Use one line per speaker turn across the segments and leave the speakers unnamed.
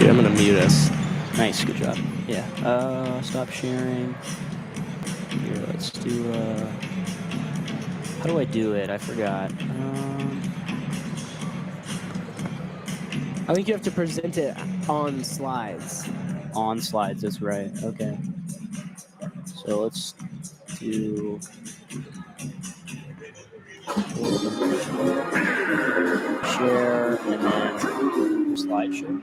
Here, I'm gonna mute us.
Nice, good job. Yeah. Stop sharing. Here, let's do. How do I do it? I forgot.
I think you have to present it on slides.
On slides. That's right. Okay. So let's do. Share and then slideshow.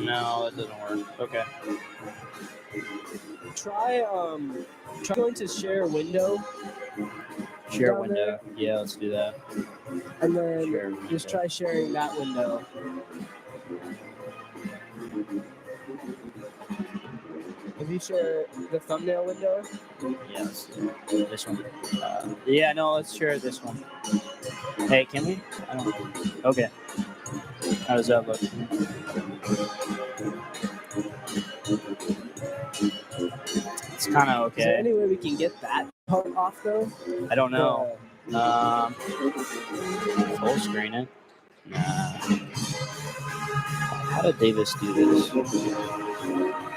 No, it doesn't work. Okay.
Try going to share window.
Share
down
window. Yeah, let's do that.
And then
Share
just
window.
try sharing that window. If you share the thumbnail window.
Yeah, let's do this one. Yeah, no, let's share this one. Hey, can we? I don't. Okay. How does that look? It's kind of okay.
Is there any way we can get that part off though?
I don't know. Full screen it. Nah. How did Davis do this?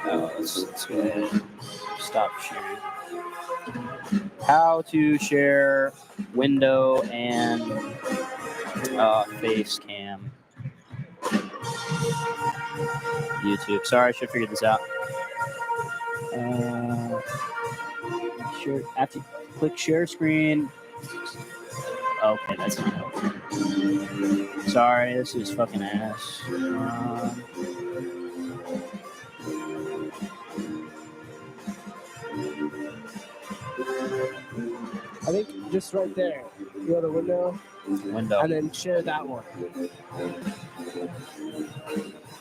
Oh, let's go ahead and stop sharing. How to share window and face cam. YouTube. Sorry, I should figure this out. Share after you click share screen. Okay, that's not helpful. Sorry, this is fucking ass.
I think just right there. You go to window.
Window.
And then share that one.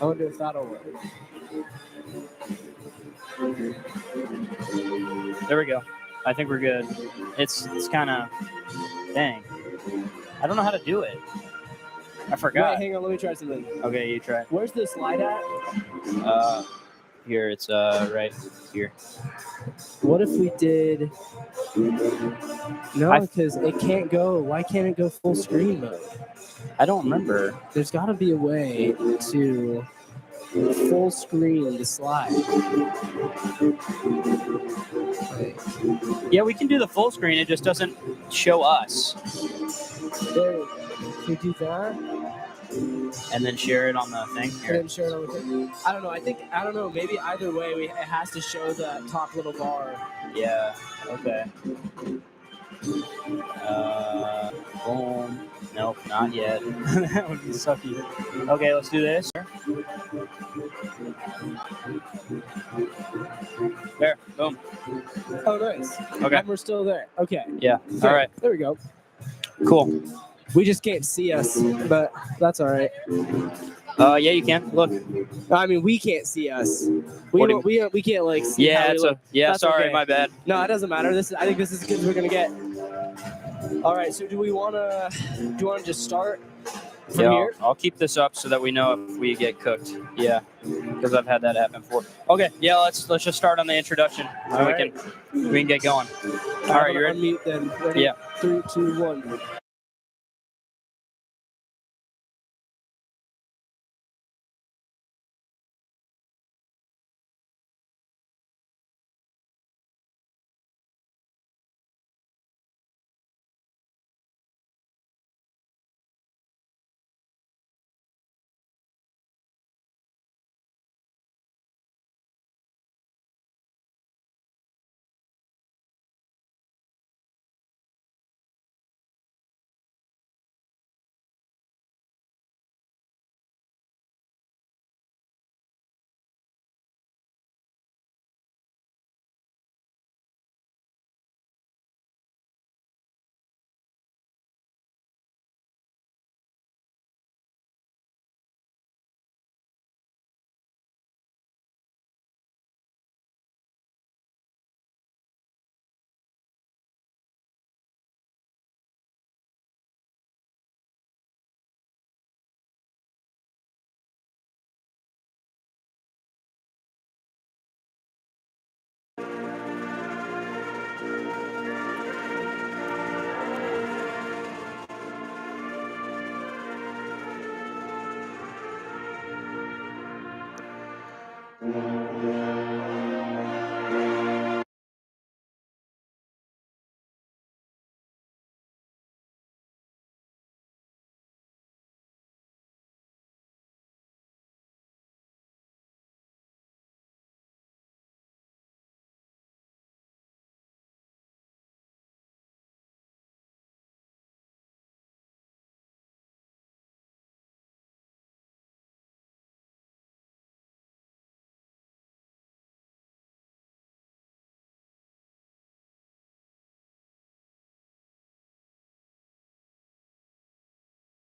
I wonder if that'll work.
There we go. I think we're good. It's kind of dang. I don't know how to do it. I forgot.
Wait, hang on. Let me try something.
Okay, you try.
Where's the slide at?
Here it's right here.
What if we did? No, because it can't go. Why can't it go full screen mode?
I don't remember.
There's got to be a way to full screen the slide.
Yeah, we can do the full screen. It just doesn't show us.
There we go. Can we do that?
And then share it on the thing. Here.
And then share it on the thing. I don't know. I don't know. Maybe either way, it has to show the top little bar.
Yeah. Okay. Boom. Nope, not yet. That would be sucky. Okay, let's do this. There. Boom.
Oh, nice.
Okay.
And we're still there. Okay.
Yeah.
Good.
All right.
There we go.
Cool.
We just can't see us, but that's all right.
Yeah, you can. Look.
I mean, we can't see us. We can't like see.
Yeah,
how we look.
That's sorry,
okay.
My bad.
No, it doesn't matter. I think this is as good as we're gonna get. All right. So do you want to just start from here?
I'll keep this up so that we know if we get cooked. Yeah, because I've had that happen before. Okay. Yeah. Let's just start on the introduction.
All
we
right.
can get going. All right. You ready?
Unmute then. Ready?
Yeah.
3, 2, 1.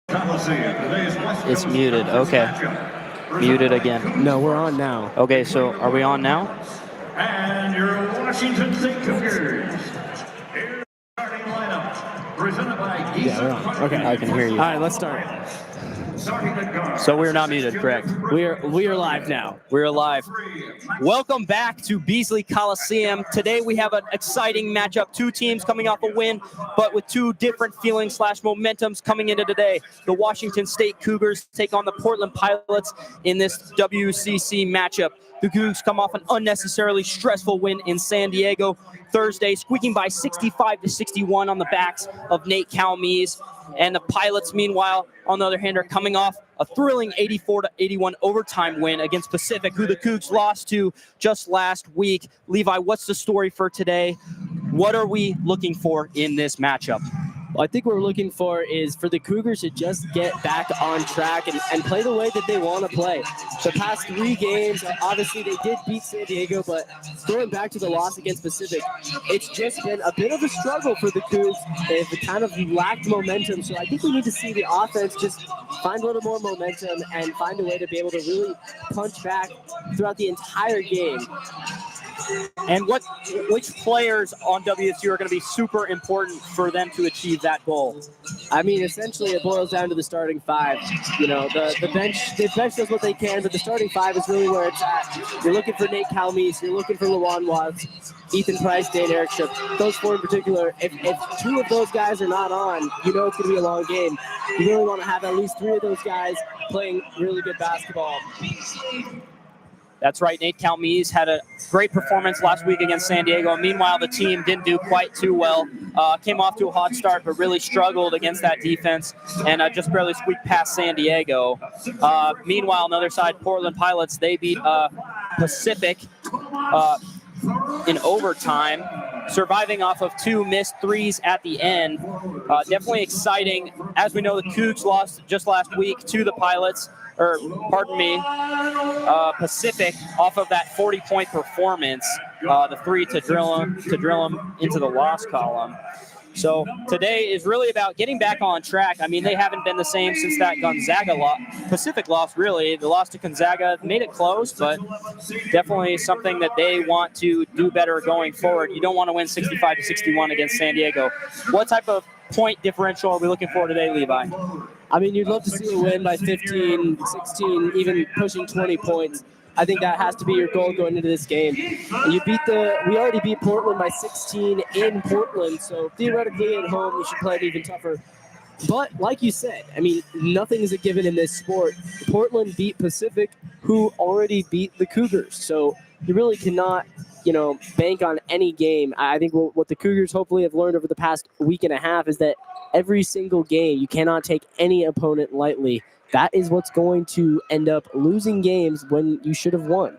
It's muted. Okay. Muted again.
No, we're on now.
Okay, so are we on now?
And your Washington State Cougars. Here's the starting lineup. Presented by
Yeah, we're on. Okay,
I can hear you.
All right, let's start.
So we're not muted, correct?
We are live now.
We're live. Welcome back to Beasley Coliseum. Today we have an exciting matchup. Two teams coming off a win, but with two different feelings / momentums coming into today. The Washington State Cougars take on the Portland Pilots in this WCC matchup. The Cougs come off an unnecessarily stressful win in San Diego Thursday, squeaking by 65-61 on the backs of Nate Calmes. And the Pilots, meanwhile, on the other hand, are coming off a thrilling 84-81 overtime win against Pacific, who the Cougs lost to just last week. Levi, what's the story for today? What are we looking for in this matchup?
Well, I think what we're looking for is for the Cougars to just get back on track and play the way that they want to play. The past 3 games, obviously they did beat San Diego, but going back to the loss against Pacific, it's just been a bit of a struggle for the Cougs. They've kind of lacked momentum, so I think we need to see the offense just find a little more momentum and find a way to be able to really punch back throughout the entire game.
And which players on WSU are going to be super important for them to achieve that goal?
I mean, essentially, it boils down to the starting 5. You know, the bench does what they can, but the starting 5 is really where it's at. You're looking for Nate Calmes, you're looking for Lawan Watts, Ethan Price, Dane Erickstrup. Those 4 in particular, if 2 of those guys are not on, you know it's going to be a long game. You really want to have at least 3 of those guys playing really good basketball.
That's right. Nate Calmes had a great performance last week against San Diego. Meanwhile, the team didn't do quite too well. Came off to a hot start, but really struggled against that defense and just barely squeaked past San Diego. Meanwhile, on the other side, Portland Pilots, they beat Pacific in overtime, surviving off of 2 missed threes at the end. Definitely exciting. As we know, the Cougs lost just last week to the Pilots. Pacific off of that 40-point performance, the 3 to drill them into the loss column. So today is really about getting back on track. I mean, they haven't been the same since that Pacific loss, really. The loss to Gonzaga made it close, but definitely something that they want to do better going forward. You don't want to win 65-61 against San Diego. What type of point differential are we looking for today, Levi?
I mean, you'd love to see a win by 15, 16, even pushing 20 points. I think that has to be your goal going into this game. We already beat Portland by 16 in Portland, so theoretically at home we should play it even tougher. But like you said, I mean, nothing is a given in this sport. Portland beat Pacific, who already beat the Cougars, so you really cannot, bank on any game. I think what the Cougars hopefully have learned over the past week and a half is that every single game, you cannot take any opponent lightly. That is what's going to end up losing games when you should have won.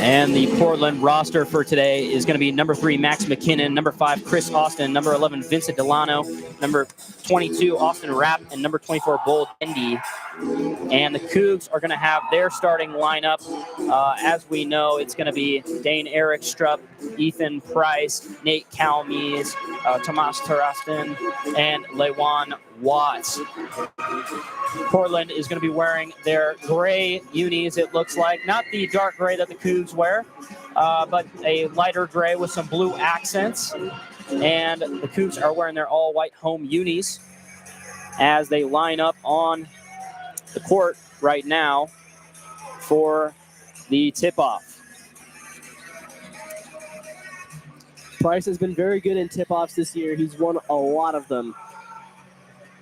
And the Portland roster for today is going to be number 3, Max McKinnon, number 5, Chris Austin, number 11, Vincent Delano, number 22, Austin Rapp, and number 24, Bull Dendy. And the Cougs are going to have their starting lineup. As we know, it's going to be Dane Erickstrup, Ethan Price, Nate Calmes, Tomas Tarastin, and Lawan Watts. Portland is going to be wearing their gray unis, it looks like. Not the dark gray that the Cougs wear, but a lighter gray with some blue accents. And the Cougs are wearing their all-white home unis as they line up on the court right now for the tip-off.
Price has been very good in tip-offs this year. He's won a lot of them.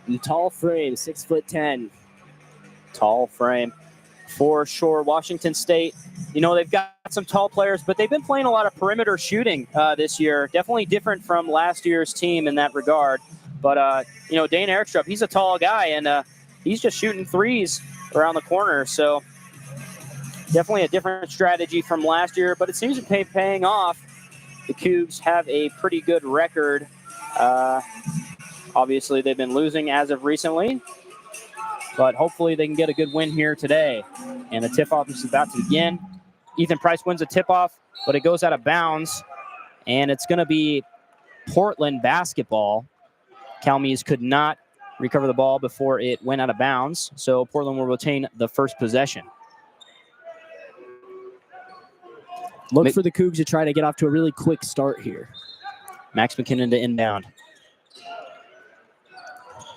And tall frame, 6'10".
Tall frame for sure. Washington State, they've got some tall players, but they've been playing a lot of perimeter shooting this year. Definitely different from last year's team in that regard. But, Dane Erickstrup, he's a tall guy, and he's just shooting threes around the corner. So definitely a different strategy from last year, but it seems to be paying off. The Cougs have a pretty good record. Obviously, they've been losing as of recently, but hopefully they can get a good win here today. And the tip-off is about to begin. Ethan Price wins a tip-off, but it goes out of bounds, and it's going to be Portland basketball. Calmes could not recover the ball before it went out of bounds. So Portland will retain the first possession.
Look for the Cougs to try to get off to a really quick start here.
Max McKinnon to inbound.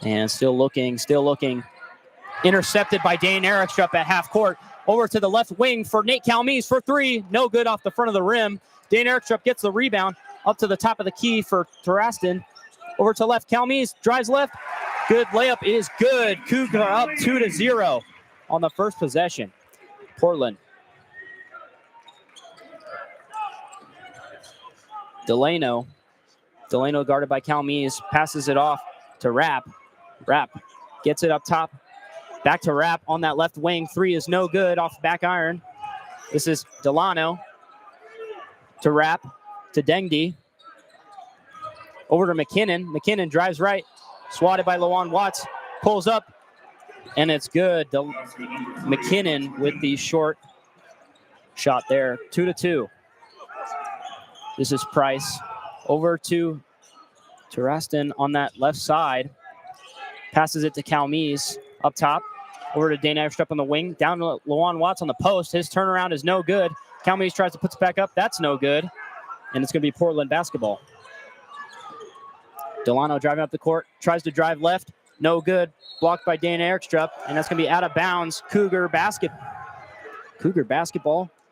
And still looking. Intercepted by Dane Erickstrup at half court. Over to the left wing for Nate Calmes for three. No good off the front of the rim. Dane Erickstrup gets the rebound up to the top of the key for Terraston. Over to left. Calmes drives left. Good layup is good. Cougs are up 2-0 on the first possession. Portland. Delano guarded by Calmes, passes it off to Rapp. Rapp gets it up top. Back to Rapp on that left wing. Three is no good off the back iron. This is Delano to Rapp to Dengdy. Over to McKinnon. McKinnon drives right. Swatted by Lawan Watts. Pulls up. And it's good. McKinnon with the short shot there. 2-2. This is Price. Over to Terraston on that left side. Passes it to Calmes up top. Over to Dane Erickstrup on the wing. Down to Lawan Watts on the post. His turnaround is no good. Calmes tries to put it back up. That's no good. And it's going to be Portland basketball. Delano driving up the court. Tries to drive left. No good. Blocked by Dane Erickstrup. And that's going to be out of bounds. Cougar basketball,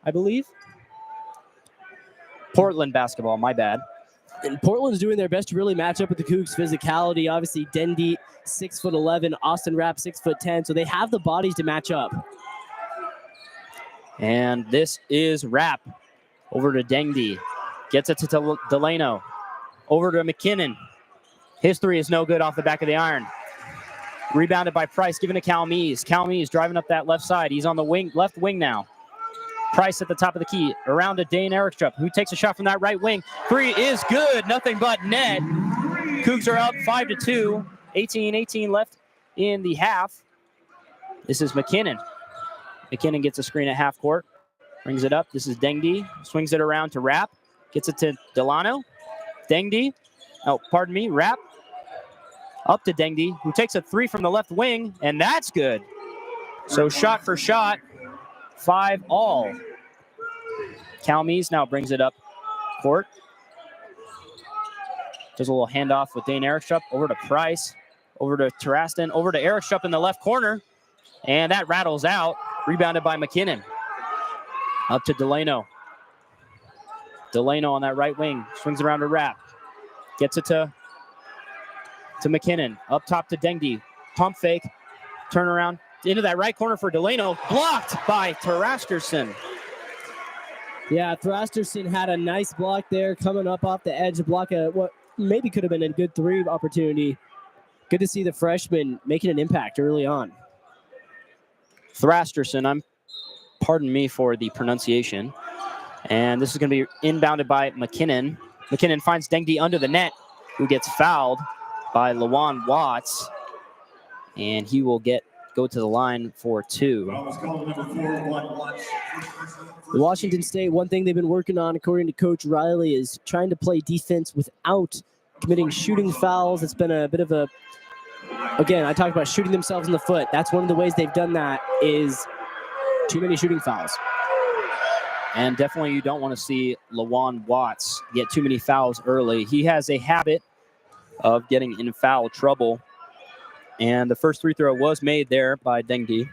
I believe. Portland basketball, my bad.
And Portland's doing their best to really match up with the Cougs' physicality. Obviously, Dendy, 6'11", Austin Rapp, 6'10", so they have the bodies to match up.
And this is Rapp. Over to Dendy. Gets it to Delano. Over to McKinnon. His three is no good off the back of the iron. Rebounded by Price, given to Calmes. Calmes driving up that left side. He's on the wing, left wing now. Price at the top of the key. Around to Dane Erickstrup, who takes a shot from that right wing. Three is good. Nothing but net. Cougs are up 5-2. 18 left in the half. This is McKinnon. McKinnon gets a screen at half court. Brings it up. This is Dengdy. Swings it around to Rapp. Gets it to Delano. Dengdy. Oh, pardon me. Rapp. Up to Dengdy, who takes a three from the left wing, and that's good. So shot for shot. 5-all. Calmes now brings it up court. Does a little handoff with Dane Erickstrup. Over to Price. Over to Terraston. Over to Erickstrup in the left corner. And that rattles out. Rebounded by McKinnon. Up to Delano. Delano on that right wing. Swings around to Rapp. Gets it to McKinnon. Up top to Dengdy. Pump fake. Turnaround. Into that right corner for Delano. Blocked by Terrasterson.
Yeah, Thrasterson had a nice block there coming up off the edge to block what maybe could have been a good three opportunity. Good to see the freshman making an impact early on.
Thrasterson, pardon me for the pronunciation. And this is going to be inbounded by McKinnon. McKinnon finds Dengdy under the net, who gets fouled by Lawan Watts. And he will go to the line for two.
Washington State, one thing they've been working on, according to Coach Riley, is trying to play defense without committing shooting fouls. It's been a bit of a, again, I talked about shooting themselves in the foot. That's one of the ways they've done that is too many shooting fouls.
And definitely you don't want to see Lawan Watts get too many fouls early. He has a habit of getting in foul trouble. And the first free throw was made there by Dengdy.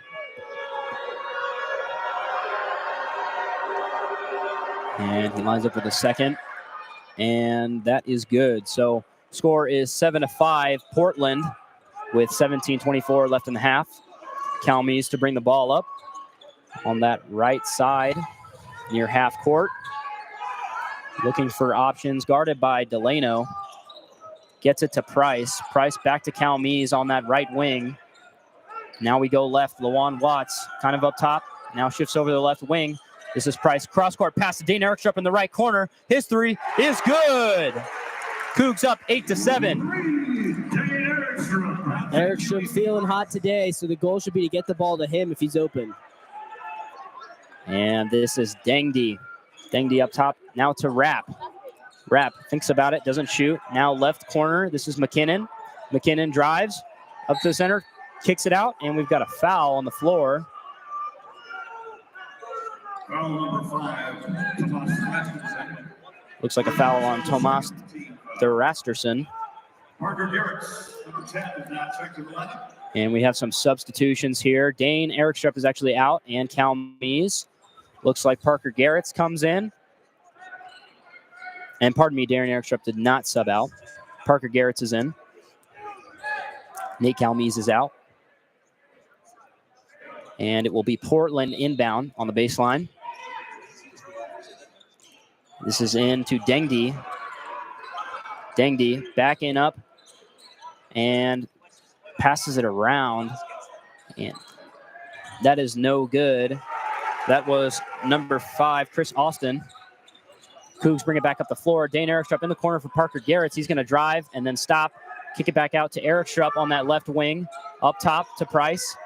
And he lines up with a second. And that is good. So score is 7-5. Portland with 17:24 left in the half. Calmes to bring the ball up on that right side near half court. Looking for options, guarded by Delano. Gets it to Price. Price back to Calmes on that right wing. Now we go left. Lawan Watts kind of up top. Now shifts over to the left wing. This is Price. Cross-court pass to Dane Erickstrup in the right corner. His three is good. Cougs up 8-7.
Erickstrup feeling hot today, so the goal should be to get the ball to him if he's open.
And this is Dengdy. Dengdy up top. Now to Rapp. Rapp thinks about it, doesn't shoot. Now left corner. This is McKinnon. McKinnon drives. up to the center, kicks it out, and we've got a foul on the floor.
Foul number 5, Tomas Rasmussen.
Looks like a foul on Tomas Rasterson.
Parker Garrett's number 10 is now checked to the lineup.
And we have some substitutions here. Dane Erikstrup is actually out, and Cal Mees. Looks like Parker Garrett's comes in. And pardon me, Darren Erikstrup did not sub out. Parker Garrett's is in. Nate Calmes is out. And it will be Portland inbound on the baseline. This is into Dengdi. Dengdi backing up and passes it around. And that is no good. That was number 5, Chris Austin. Cougs bring it back up the floor. Dane Erikstrup in the corner for Parker Garrett. He's going to drive and then stop. Kick it back out to Erikstrup on that left wing. Up top to Price.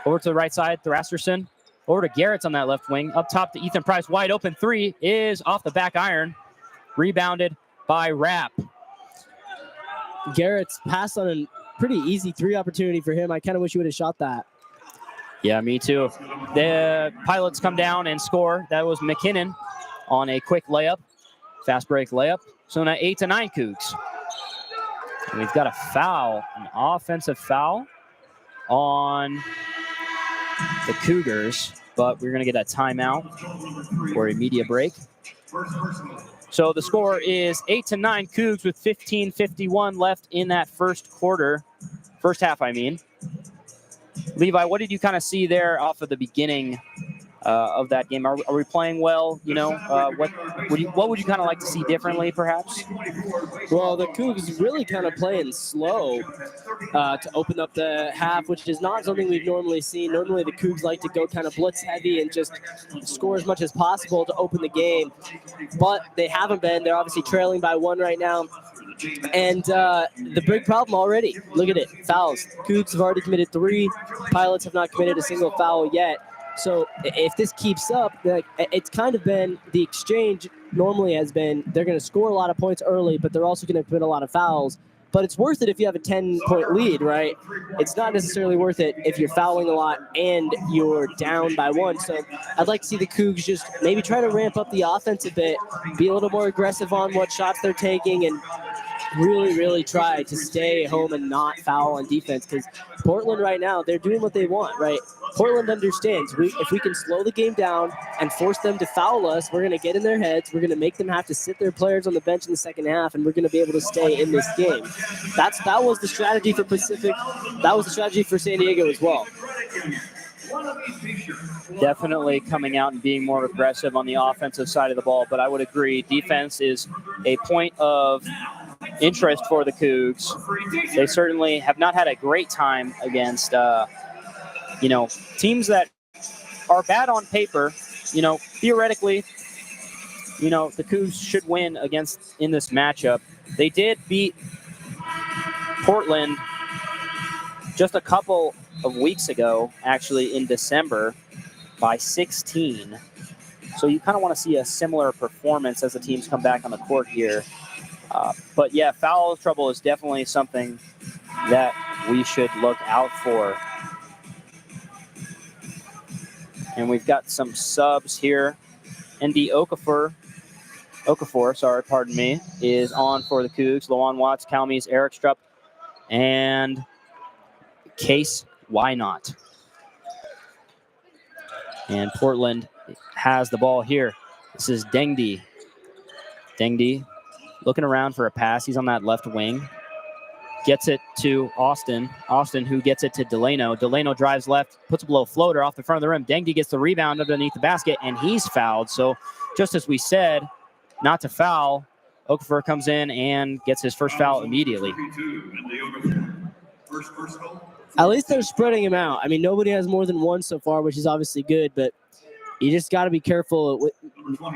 Over to the right side, Thrasterson. Over to Garrett's on that left wing. Up top to Ethan Price. Wide open three is off the back iron. Rebounded by Rapp.
Garrett's passed on a pretty easy 3 opportunity for him. I kind of wish he would have shot that.
Yeah, me too. The Pilots come down and score. That was McKinnon on a quick layup, fast break layup. So now 8-9 Cougs. And we've got a foul, an offensive foul on the Cougars, but we're going to get a timeout for a media break. So the score is 8-9 Cougs with 15:51 left in that first half, I mean. Levi, what did you kind of see there off of the beginning of that game? Are we playing well? You know, what would you kind of like to see differently, perhaps?
Well, the Cougs really kind of playing slow to open up the half, which is not something we've normally seen. Normally, the Cougs like to go kind of blitz heavy and just score as much as possible to open the game, but they haven't been. They're obviously trailing by 1 right now. And the big problem already, look at it, fouls. Cougs have already committed 3. Pilots have not committed a single foul yet. So if this keeps up, it's kind of been the exchange normally has been they're going to score a lot of points early, but they're also going to commit a lot of fouls. But it's worth it if you have a 10-point lead, right? It's not necessarily worth it if you're fouling a lot and you're down by 1. So I'd like to see the Cougs just maybe try to ramp up the offense a bit, be a little more aggressive on what shots they're taking, and really, really try to stay home and not foul on defense, because Portland right now, they're doing what they want, right? Portland understands if we can slow the game down and force them to foul us, we're going to get in their heads. We're going to make them have to sit their players on the bench in the second half, and we're going to be able to stay in this game. That was the strategy for Pacific. That was the strategy for San Diego as well.
Definitely coming out and being more aggressive on the offensive side of the ball, but I would agree defense is a point of interest for the Cougs. They certainly have not had a great time against, teams that are bad on paper. Theoretically, the Cougs should win in this matchup. They did beat Portland just a couple of weeks ago, actually in December, by 16. So you kind of want to see a similar performance as the teams come back on the court here. But yeah, foul trouble is definitely something that we should look out for. And we've got some subs here. ND Okafor, is on for the Cougs. Lawan Watts, Calmes, Erikstrup, and Case Why Not. And Portland has the ball here. This is Dengdi. Dengdi looking around for a pass. He's on that left wing. Gets it to Austin. Austin, who gets it to Delano. Delano drives left, puts a little floater off the front of the rim. Dengdi gets the rebound underneath the basket, and he's fouled. So just as we said, not to foul, Okafor comes in and gets his first foul immediately.
At least they're spreading him out. I mean, nobody has more than 1 so far, which is obviously good, but you just got to be careful with,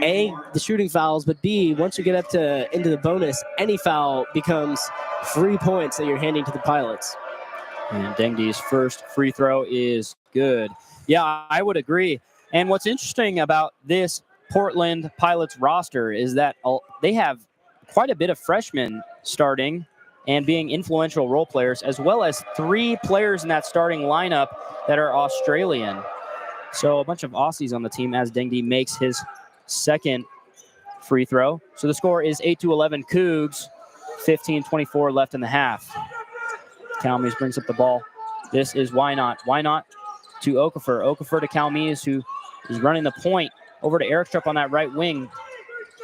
A, the shooting fouls, but B, once you get up into the bonus, any foul becomes free points that you're handing to the Pilots.
And Dengdi's first free throw is good. Yeah, I would agree. And what's interesting about this Portland Pilots roster is that they have quite a bit of freshmen starting and being influential role players, as well as 3 players in that starting lineup that are Australian. So a bunch of Aussies on the team as Dengdi makes his second free throw. So the score is 8-11 Cougs, 15:24 left in the half. Calmes brings up the ball. This is Why Not to Okafor. Okafor to Calmes, who is running the point over to Eric Strupp on that right wing.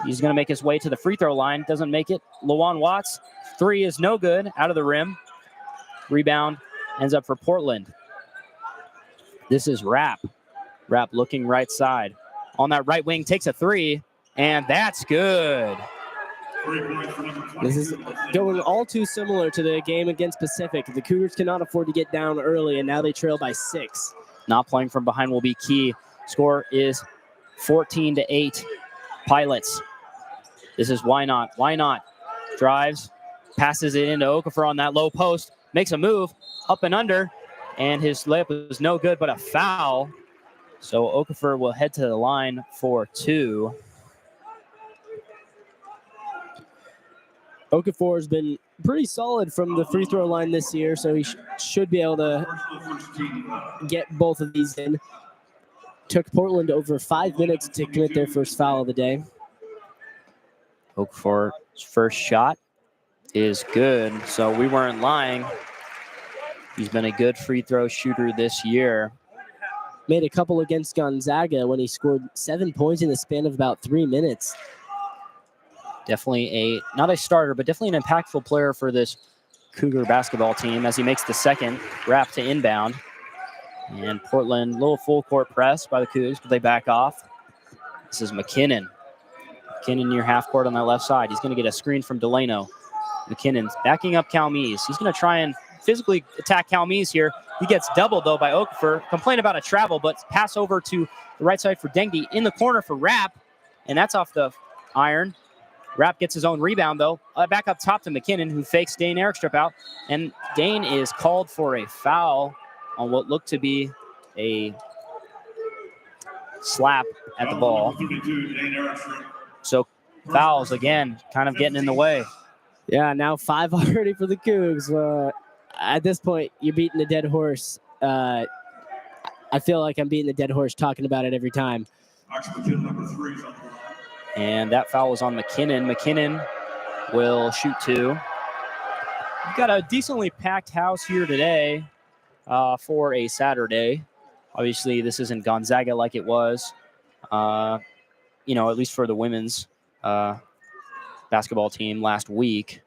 He's going to make his way to the free throw line. Doesn't make it. Lawan Watts, 3 is no good, out of the rim. Rebound ends up for Portland. This is Rapp. Rapp looking right side. On that right wing, takes a 3, and that's good.
This is going all too similar to the game against Pacific. The Cougars cannot afford to get down early, and now they trail by 6.
Not playing from behind will be key. Score is 14-8 Pilots. This is Why Not. Drives, passes it into Okafor on that low post, makes a move, up and under, and his layup was no good, but a foul. So Okafor will head to the line for 2.
Okafor has been pretty solid from the free throw line this year, so he should be able to get both of these in. Took Portland over 5 minutes to commit their first foul of the day.
Okafor's first shot is good, so we weren't lying. He's been a good free throw shooter this year.
Made a couple against Gonzaga when he scored 7 points in the span of about 3 minutes.
Definitely not a starter, but definitely an impactful player for this Cougar basketball team as he makes the second. Wrap to inbound. And Portland, little full court press by the Cougs, but they back off. This is McKinnon. McKinnon near half court on that left side. He's going to get a screen from Delano. McKinnon's backing up Calmes. He's going to try and physically attack Calmes here. He gets doubled, though, by Okafor. Complain about a travel, but pass over to the right side for Dengdi. In the corner for Rapp, and that's off the iron. Rapp gets his own rebound, though. Back up top to McKinnon, who fakes Dane Erickstrup out. And Dane is called for a foul on what looked to be a slap at the ball. So fouls, again, kind of getting in the way.
Yeah, now 5 already for the Cougs. At this point, you're beating a dead horse. I feel like I'm beating a dead horse talking about it every time.
And that foul was on McKinnon. McKinnon will shoot 2. We've got a decently packed house here today for a Saturday. Obviously, this isn't Gonzaga like it was, at least for the women's basketball team last week.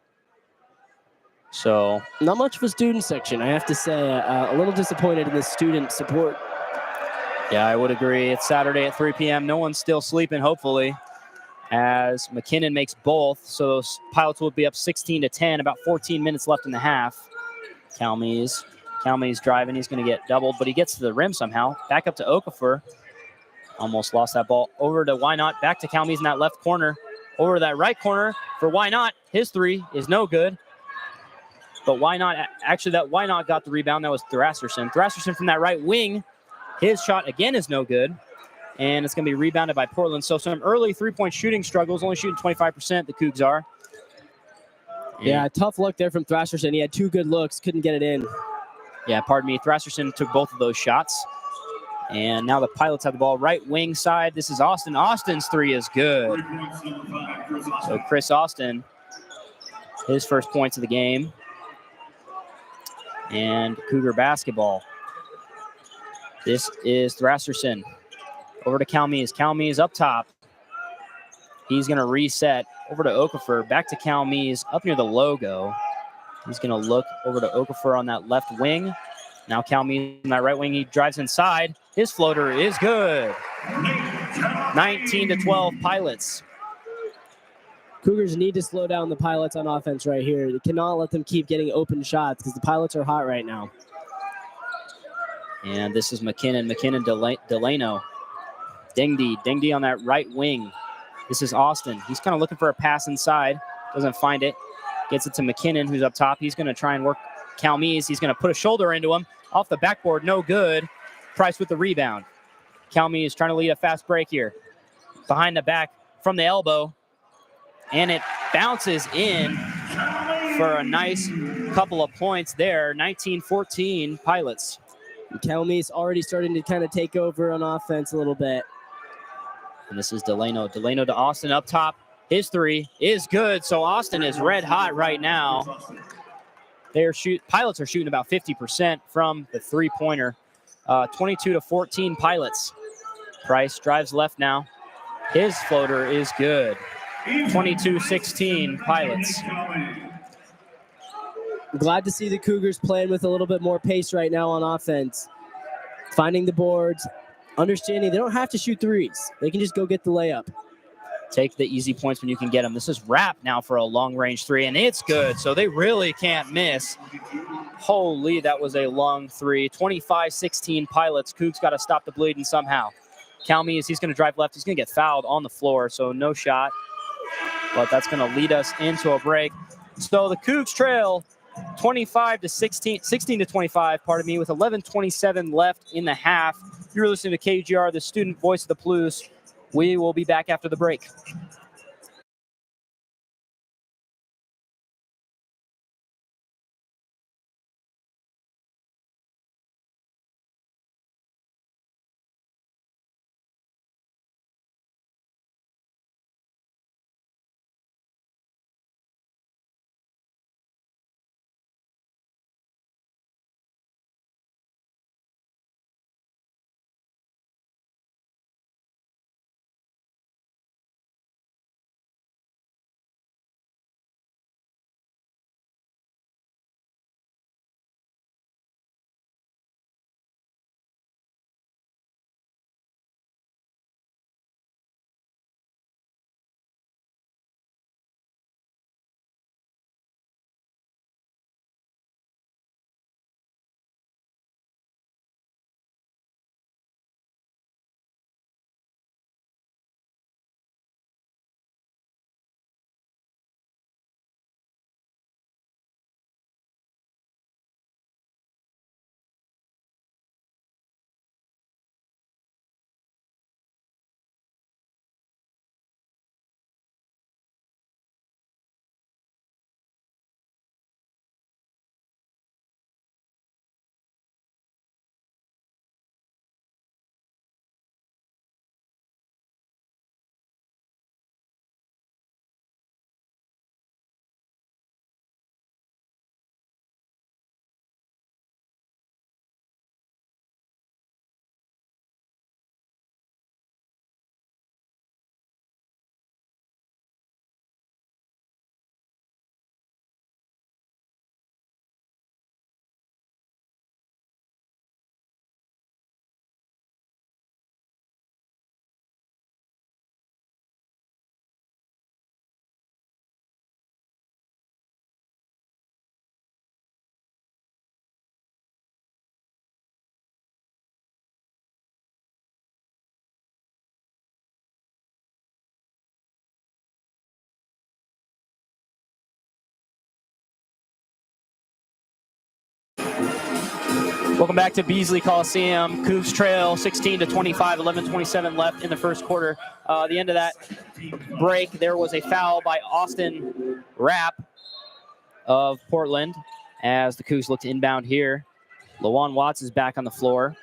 So
not much of a student section, I have to say. A little disappointed in the student support.
Yeah, I would agree. It's Saturday at 3 p.m. No one's still sleeping, hopefully, as McKinnon makes both. So those Pilots will be up 16-10, about 14 minutes left in the half. Calmes driving. He's going to get doubled, but he gets to the rim somehow. Back up to Okafor. Almost lost that ball. Over to Why Not. Back to Calmes in that left corner. Over to that right corner for Why Not. His 3 is no good. But Why Not? Actually, that Why Not got the rebound. That was Thrasserson. Thrasserson from that right wing. His shot again is no good. And it's going to be rebounded by Portland. So some early three-point shooting struggles. Only shooting 25%, the Cougs are.
Yeah, tough luck there from Thrasserson. He had 2 good looks. Couldn't get it in.
Yeah, pardon me. Thrasserson took both of those shots. And now the Pilots have the ball right wing side. This is Austin. Austin's 3 is good. So Chris Austin, his first points of the game. And Cougar basketball. This is Thrasserson. Over to Calmes. Calmes up top. He's going to reset over to Okafor. Back to Calmes up near the logo. He's going to look over to Okafor on that left wing. Now Calmes on that right wing. He drives inside. His floater is good. 19-12 Pilots.
Cougars need to slow down the Pilots on offense right here. They cannot let them keep getting open shots because the Pilots are hot right now.
And this is McKinnon. Delano. Dengdi on that right wing. This is Austin. He's kind of looking for a pass inside. Doesn't find it. Gets it to McKinnon, who's up top. He's going to try and work Calmes. He's going to put a shoulder into him. Off the backboard, no good. Price with the rebound. Calmes trying to lead a fast break here. Behind the back from the elbow. And it bounces in for a nice couple of points there. 19-14 Pilots.
Kelmy's already starting to kind of take over on offense a little bit.
And this is Delano. Delano to Austin up top. His three is good. So Austin is red hot right now. Pilots are shooting about 50% from the three-pointer. 22-14 Pilots. Price drives left now. His floater is good. 22-16 Pilots.
I'm glad to see the Cougars playing with a little bit more pace right now on offense. Finding the boards, understanding they don't have to shoot threes. They can just go get the layup.
Take the easy points when you can get them. This is Rapp now for a long-range three, and it's good, so they really can't miss. Holy, that was a long three. 25-16 Pilots. Cougs got to stop the bleeding somehow. Calmes, he's going to drive left. He's going to get fouled on the floor, so no shot. But that's going to lead us into a break. So the Cougs trail 16-25, pardon me, with 11:27 left in the half. You're listening to KGR, the student voice of the Blues. We will be back after the break. Welcome back to Beasley Coliseum. Cougs trail 16-25, 11:27 left in the first quarter. The end of that break, there was a foul by Austin Rapp of Portland as the Cougs look to inbound here. Lawan Watts is back on the floor.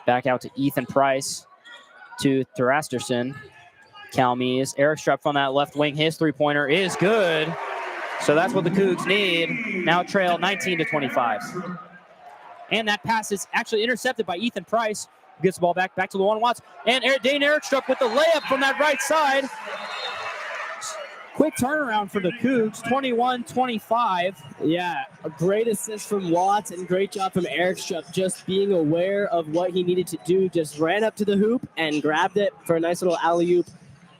Back out to Ethan Price, to Thrasterson. Calmes, Eric Strupp from that left wing. His three-pointer is good. So that's what the Cougs need. Now trail 19-25. And that pass is actually intercepted by Ethan Price. Gets the ball back to Lawan Watts. And Dane Eric Strupp with the layup from that right side. Quick turnaround for the Cougs, 21-25.
Yeah, a great assist from Watts and great job from Eric Strupp, just being aware of what he needed to do. Just ran up to the hoop and grabbed it for a nice little alley-oop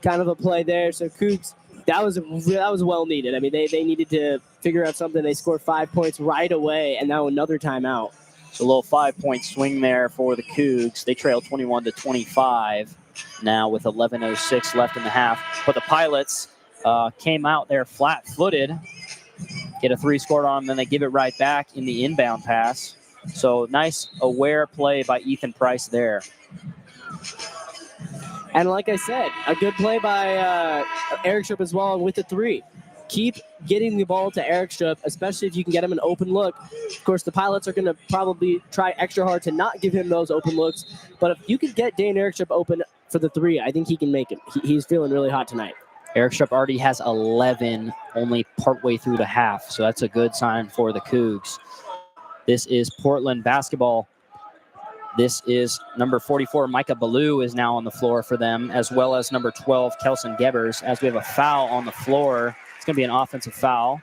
kind of a play there. So Cougs, that was well needed. I mean, they needed to figure out something. They scored 5 points right away, and now another timeout.
So a little 5-point swing there for the Cougs. They trail 21-25 now with 11:06 left in the half. But the Pilots came out there flat-footed, get a three scored on them, then they give it right back in the inbound pass. So nice aware play by Ethan Price there.
And like I said, a good play by Eric Strupp as well with the three. keep getting the ball to Eric Strupp, especially if you can get him an open look. Of course, the Pilots are going to probably try extra hard to not give him those open looks. But if you could get Dane Eric Strupp open for the 3, I think he can make it. He's feeling really hot tonight.
Eric Strupp already has 11 only partway through the half, so that's a good sign for the Cougs. This is Portland basketball. This is number 44, Micah Ballou, is now on the floor for them, as well as number 12, Kelson Gebbers, as we have a foul on the floor. It's going to be an offensive foul.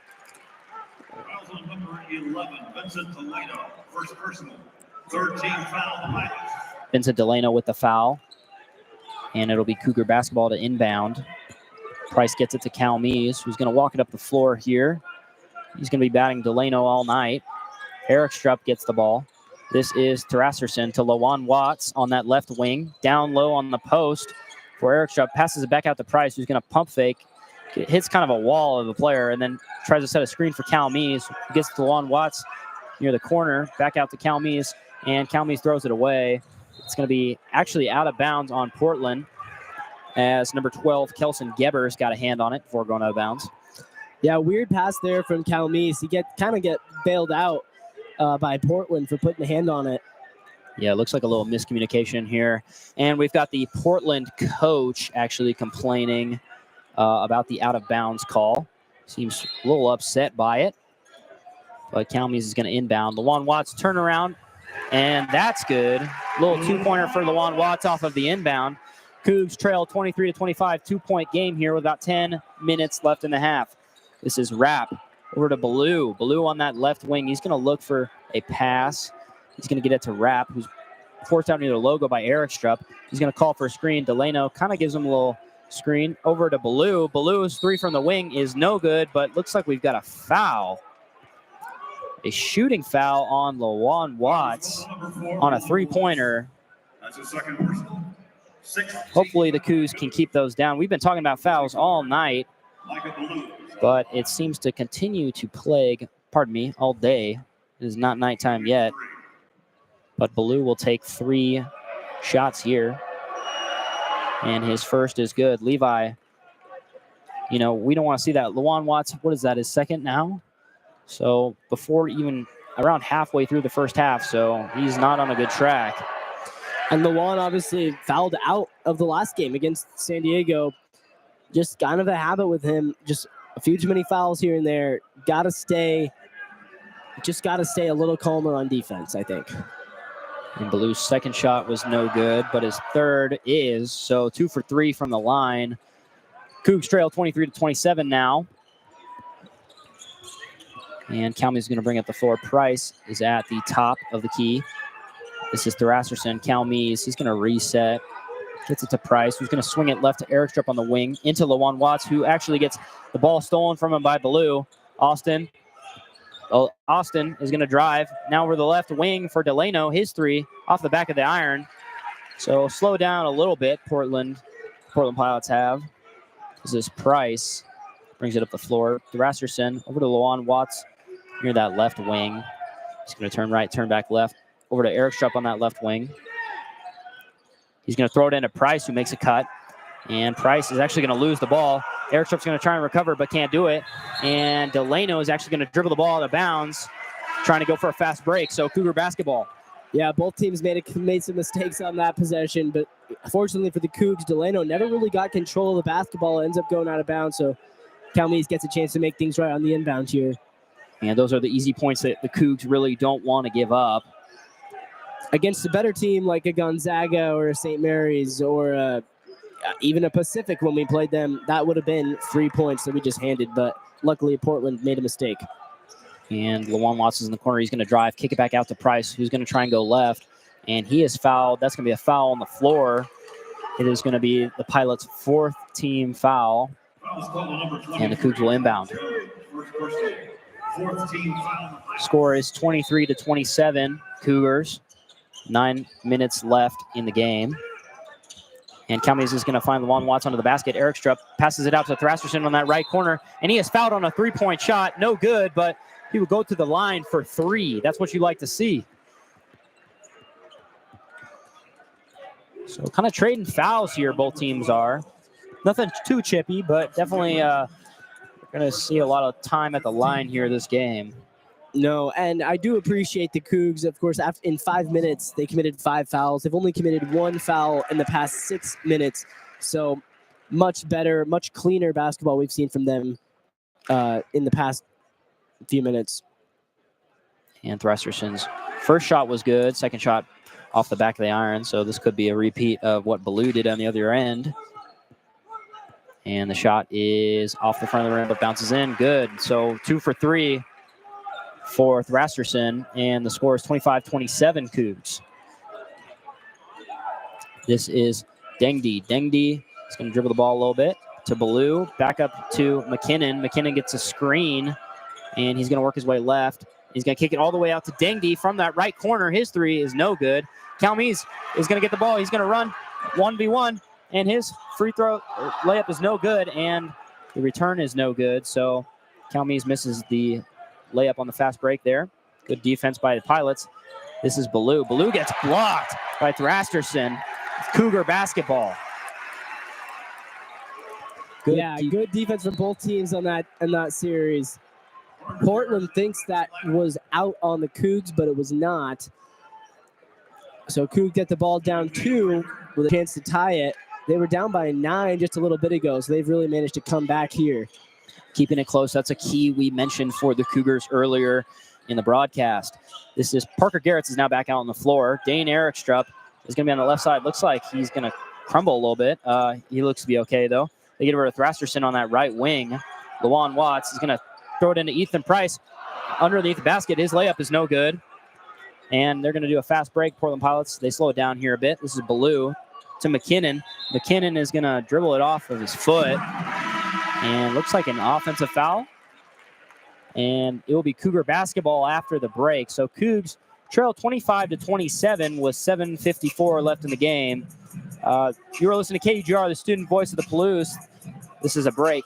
Fouls on number 11, Vincent Delano, first personal. 13 foul.
Vincent Delano with the foul. And it'll be Cougar basketball to inbound. Price gets it to Cal Mees, who's going to walk it up the floor here. He's going to be batting Delano all night. Eric Strupp gets the ball. This is Thrasserson to Lawan Watts on that left wing. Down low on the post for Eric Strupp. Passes it back out to Price, who's going to pump fake. It hits kind of a wall of the player and then tries to set a screen for Cal Mees. Gets to Lawan Watts near the corner. Back out to Cal Mees, and Cal Mees throws it away. It's going to be actually out of bounds on Portland, as number 12, Kelson Gebbers, got a hand on it before going out of bounds.
Yeah, weird pass there from Cal Mees. He kind of get bailed out by Portland for putting a hand on it.
Yeah, it looks like a little miscommunication here. And we've got the Portland coach actually complaining about the out-of-bounds call. Seems a little upset by it. But Cal Mees is going to inbound. Lawan Watts turnaround, and that's good. Little two-pointer for Lawan Watts off of the inbound. Cougs trail 23-25, 2-point game here with about 10 minutes left in the half. This is Rapp over to Ballou. Ballou on that left wing. He's going to look for a pass. He's going to get it to Rapp, who's forced out near the logo by Eric Strupp. He's going to call for a screen. Delano kind of gives him a little screen over to Ballou. Ballou's 3 from the wing is no good, but looks like we've got a foul. A shooting foul on Lawan Watts on a 3-pointer.
That's a second personal.
Hopefully the Cougs can keep those down. We've been talking about fouls all night, but it seems to continue to plague, all day. It is not nighttime yet. But Ballou will take 3 shots here. And his first is good. Levi, we don't want to see that. Lawan Watts, what is that, his second now? So before even around halfway through the first half, so he's not on a good track.
And Lawan obviously fouled out of the last game against San Diego. Just kind of a habit with him. Just a few too many fouls here and there. Got to stay a little calmer on defense, I think.
And Ballou's second shot was no good, but his third is. So 2 for 3 from the line. Cougs trail 23-27 now. And Cal Mees is going to bring up the floor. Price is at the top of the key. This is Thrasserson. Cal Mees, he's going to reset. Gets it to Price, who's going to swing it left to Eric Strupp on the wing. Into Lawan Watts, who actually gets the ball stolen from him by Ballou. Austin is going to drive. Now over the left wing for Delano. His 3 off the back of the iron. So slow down a little bit, Portland Pilots have. This is Price. Brings it up the floor. Thrasserson over to Lawan Watts near that left wing. He's going to turn right, turn back left. Over to Eric Strupp on that left wing. He's going to throw it into Price, who makes a cut. And Price is actually going to lose the ball. Eric Strupp's going to try and recover, but can't do it. And Delano is actually going to dribble the ball out of bounds, trying to go for a fast break. So Cougar basketball.
Yeah, both teams made some mistakes on that possession, but fortunately for the Cougs, Delano never really got control of the basketball. Ends up going out of bounds, so Cal Mees gets a chance to make things right on the inbound here.
And those are the easy points that the Cougs really don't want to give up.
Against a better team like a Gonzaga or a St. Mary's or even a Pacific when we played them, that would have been 3 points that we just handed, but luckily Portland made a mistake.
And Lawan Watts is in the corner. He's going to drive, kick it back out to Price, who's going to try and go left. And he is fouled. That's going to be a foul on the floor. It is going to be the Pilots' 4th team foul. And the Cougs will inbound. Score is 23-27, Cougars. 9 minutes left in the game. And Cal Mees is going to find Lawan Watts under the basket. Eric Strupp passes it out to Thrasserson on that right corner. And he is fouled on a 3-point shot. No good, but he will go to the line for 3. That's what you like to see. So kind of trading fouls here, both teams are. Nothing too chippy, but definitely going to see a lot of time at the line here this game.
No, and I do appreciate the Cougs. Of course, in 5 minutes, they committed 5 fouls. They've only committed 1 foul in the past 6 minutes. So much better, much cleaner basketball we've seen from them in the past few minutes.
And Thrusterson's first shot was good. Second shot off the back of the iron. So this could be a repeat of what Ballou did on the other end. And the shot is off the front of the rim, but bounces in. Good. So 2 for 3 for Thrasterson. And the score is 25-27 Cougs. This is Dengdi. Dengdi is going to dribble the ball a little bit to Ballou. Back up to McKinnon. McKinnon gets a screen, and he's going to work his way left. He's going to kick it all the way out to Dengdi from that right corner. His three is no good. Calmes is going to get the ball. He's going to run 1v1, and his free throw layup is no good, and the return is no good. So Calmes misses the layup on the fast break there. Good defense by the Pilots. This is Ballou. Ballou gets blocked by Thrasterson. Cougar basketball.
Good defense from both teams on that series. Portland thinks that was out on the Cougs, but it was not. So Cougs get the ball down 2 with a chance to tie it. They were down by 9 just a little bit ago, so they've really managed to come back here.
Keeping it close, that's a key we mentioned for the Cougars earlier in the broadcast. This is Parker Garrett's is now back out on the floor. Dane Erikstrup is going to be on the left side. Looks like he's going to crumble a little bit. He looks to be okay, though. They get over to Thrasterson on that right wing. Lawan Watts is going to throw it into Ethan Price underneath the basket. His layup is no good. And they're going to do a fast break. Portland Pilots, they slow it down here a bit. This is Ballou to McKinnon. McKinnon is going to dribble it off of his foot. And looks like an offensive foul. And it will be Cougar basketball after the break. So Cougs trail 25-27 with 7:54 left in the game. You are listening to KUGR, the student voice of the Palouse. This is a break.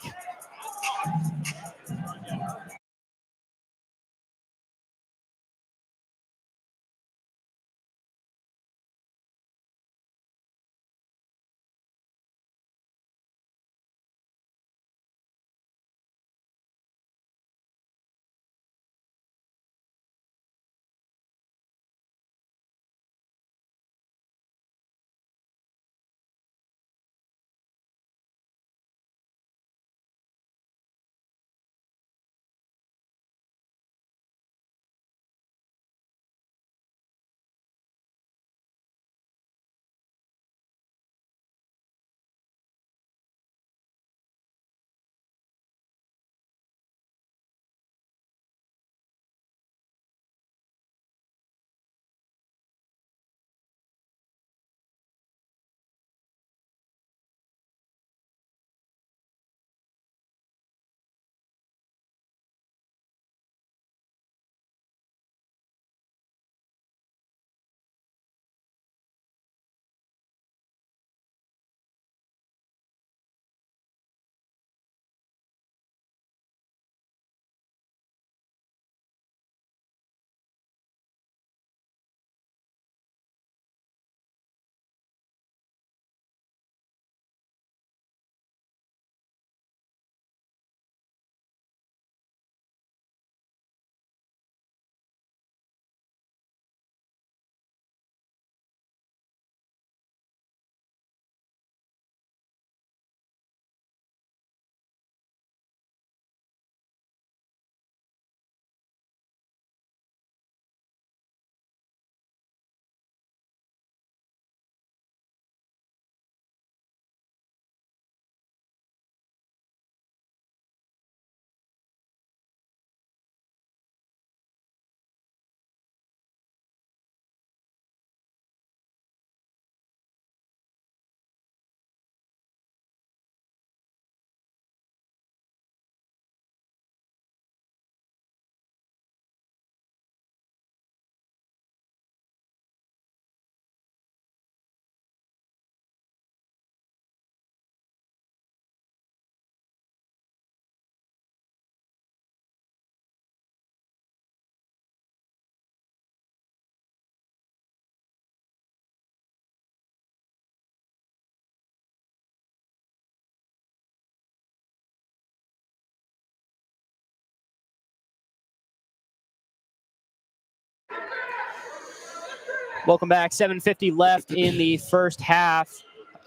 Welcome back. 7:50 left in the first half.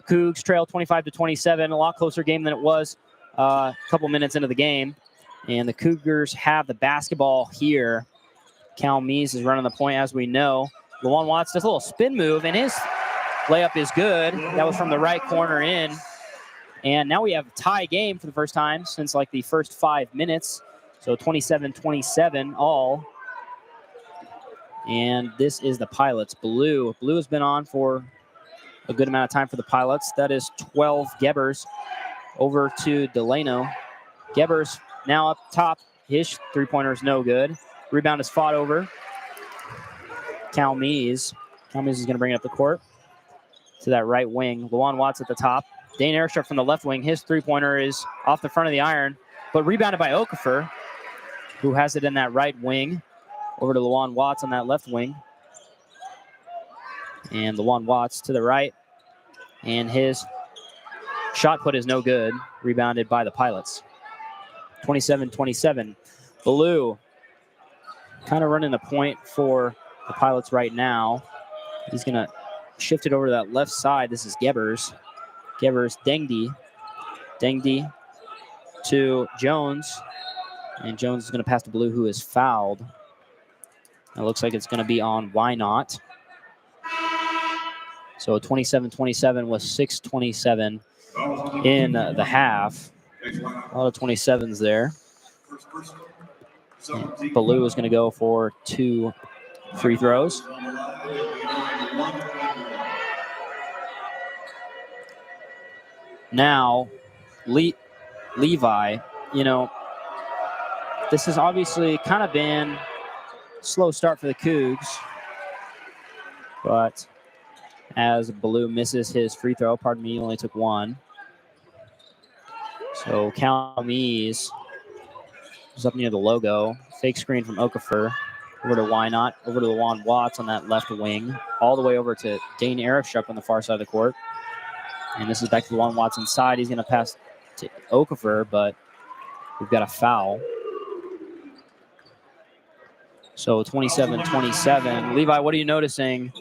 Cougs trail 25-27. A lot closer game than it was a couple minutes into the game. And the Cougars have the basketball here. Cal Mees is running the point, as we know. Lawan Watts does a little spin move, and his layup is good. That was from the right corner in. And now we have a tie game for the first time since like the first 5 minutes. So 27-27 all. And this is the Pilots. Blue has been on for a good amount of time for the Pilots. That is 12 Gebers over to Delano. Gebers now up top. His three-pointer is no good. Rebound is fought over. Cal Mees. Cal Mees is going to bring it up the court to that right wing. Lawan Watts at the top. Dane Airstrup from the left wing. His three-pointer is off the front of the iron, but rebounded by Okafor, who has it in that right wing. Over to Lawan Watts on that left wing. And Lawan Watts to the right. And his shot put is no good. Rebounded by the Pilots. 27-27. Blue kind of running the point for the Pilots right now. He's going to shift it over to that left side. This is Gebers. Gebers, Dengdi. Dengdi to Jones. And Jones is going to pass to Blue, who is fouled. It looks like it's going to be on Why Not. So 27-27 with 6:27 in the half. A lot of 27s there. And Baloo is going to go for 2 free throws. Now, Levi, you know, this has obviously kind of been slow start for the Cougs, but as Baloo misses his free throw, pardon me, he only took 1. So Cal Mees is up near the logo. Fake screen from Okafor. Over to Why Not. Over to Lawan Watts on that left wing. All the way over to Dane Airstrup on the far side of the court. And this is back to Lawan Watts inside. He's going to pass to Okafor, but we've got a foul. So 27-27. Levi, what are you noticing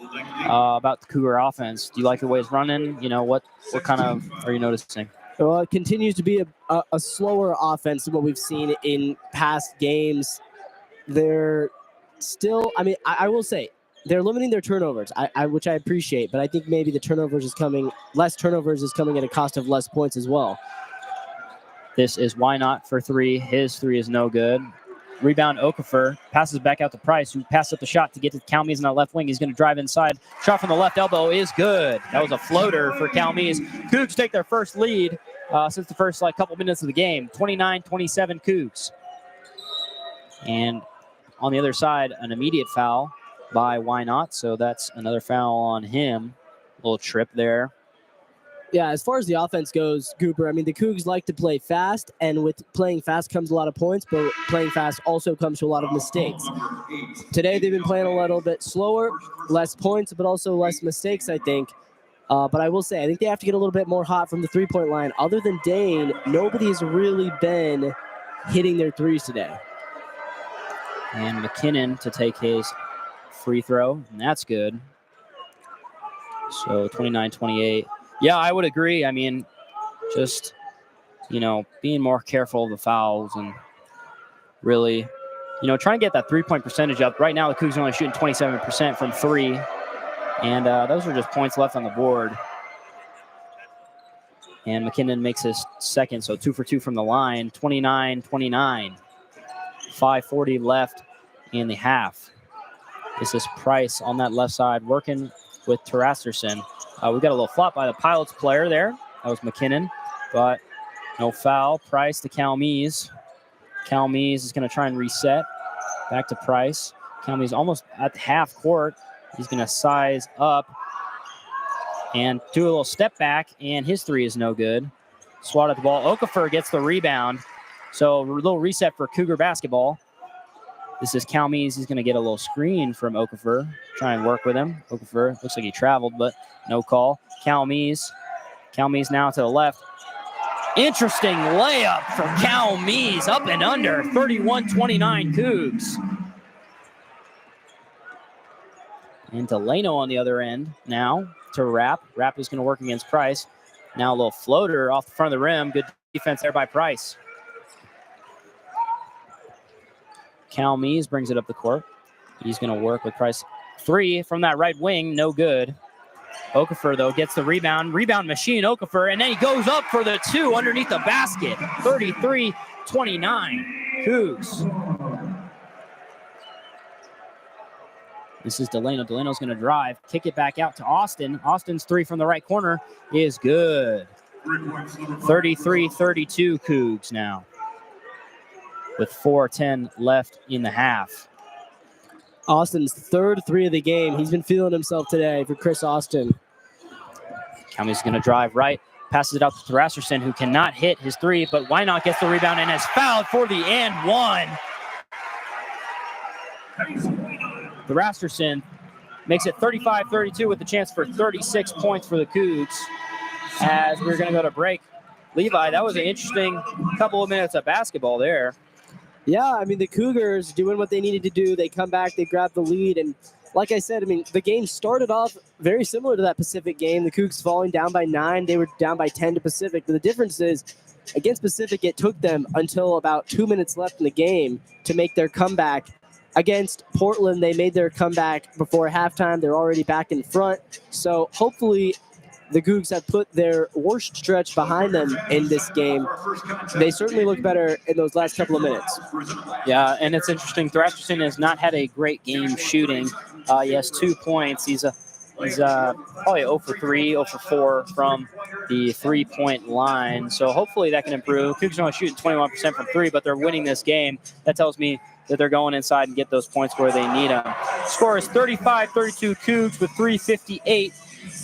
about the Cougar offense? Do you like the way it's running? You know, what kind of are you noticing?
Well, it continues to be a slower offense than what we've seen in past games. They're still, I mean, I will say, they're limiting their turnovers, which I appreciate, but I think maybe less turnovers is coming at a cost of less points as well.
This is Why Not for 3. His 3 is no good. Rebound, Okafor passes back out to Price, who passed up the shot to get to Cal Mees on that left wing. He's going to drive inside. Shot from the left elbow is good. That was a floater for Cal Mees. Cougs take their first lead since the first couple minutes of the game. 29-27 Cougs. And on the other side, an immediate foul by Why Not. So that's another foul on him. A little trip there.
Yeah, as far as the offense goes, Cooper, I mean, the Cougs like to play fast, and with playing fast comes a lot of points, but playing fast also comes to a lot of mistakes. Today, they've been playing a little bit slower, less points, but also less mistakes, I think. But I will say, I think they have to get a little bit more hot from the three-point line. Other than Dane, nobody's really been hitting their threes today.
And McKinnon to take his free throw, and that's good. So 29-28. Yeah, I would agree. I mean, just, being more careful of the fouls and really, trying to get that three-point percentage up. Right now, the Cougs are only shooting 27% from 3, and those are just points left on the board. And McKinnon makes his second, so 2 for 2 from the line, 29-29. 5:40 left in the half. This is Price on that left side working with Terasterson. We got a little flop by the Pilots player there. That was McKinnon, but no foul. Price to Cal Mees. Cal Mees is going to try and reset. Back to Price. Cal Mees almost at half court. He's going to size up and do a little step back, and his 3 is no good. Swat at the ball. Okafor gets the rebound. So a little reset for Cougar basketball. This is Cal Mees. He's going to get a little screen from Okafor. Try and work with him. Okafor looks like he traveled, but no call. Cal Mees. Cal Mees now to the left. Interesting layup from Cal Mees. Up and under. 31-29 Cougs. And Delano on the other end now to Rapp. Rapp is going to work against Price. Now a little floater off the front of the rim. Good defense there by Price. Cal Mees brings it up the court. He's going to work with Price. 3 from that right wing, no good. Okafor, though, gets the rebound. Rebound machine, Okafor, and then he goes up for the 2 underneath the basket. 33-29, Cougs. This is Delano. Delano's going to drive, kick it back out to Austin. Austin's 3 from the right corner is good. 33-32 Cougs now, with 4:10 left in the half.
Austin's third 3 of the game. He's been feeling himself today for Chris Austin.
Calme's going to drive right, passes it out to Thrasherson, who cannot hit his 3, but why not gets the rebound and is fouled for the and 1. Thrasherson makes it 35-32 with the chance for 36 points for the Cougs as we're going to go to break. Levi, that was an interesting couple of minutes of basketball there.
Yeah, I mean, the Cougars doing what they needed to do. They come back, they grab the lead, and like I said, I mean, the game started off very similar to that Pacific game. The Cougs falling down by 9. They were down by 10 to Pacific. But the difference is, against Pacific, it took them until about 2 minutes left in the game to make their comeback. Against Portland, they made their comeback before halftime. They're already back in front. So hopefully the Cougs have put their worst stretch behind them in this game. They certainly look better in those last couple of minutes.
Yeah, and it's interesting. Thrasherson has not had a great game shooting. He has 2 points. He's probably 0 for 3, 0 for 4 from the 3-point line. So hopefully that can improve. Cougs are only shooting 21% from 3, but they're winning this game. That tells me that they're going inside and get those points where they need them. Score is 35-32 Cougs with 3:58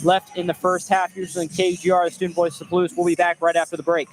left in the first half. Here's in KGR, the Student Voice of the Blues. We'll be back right after the break.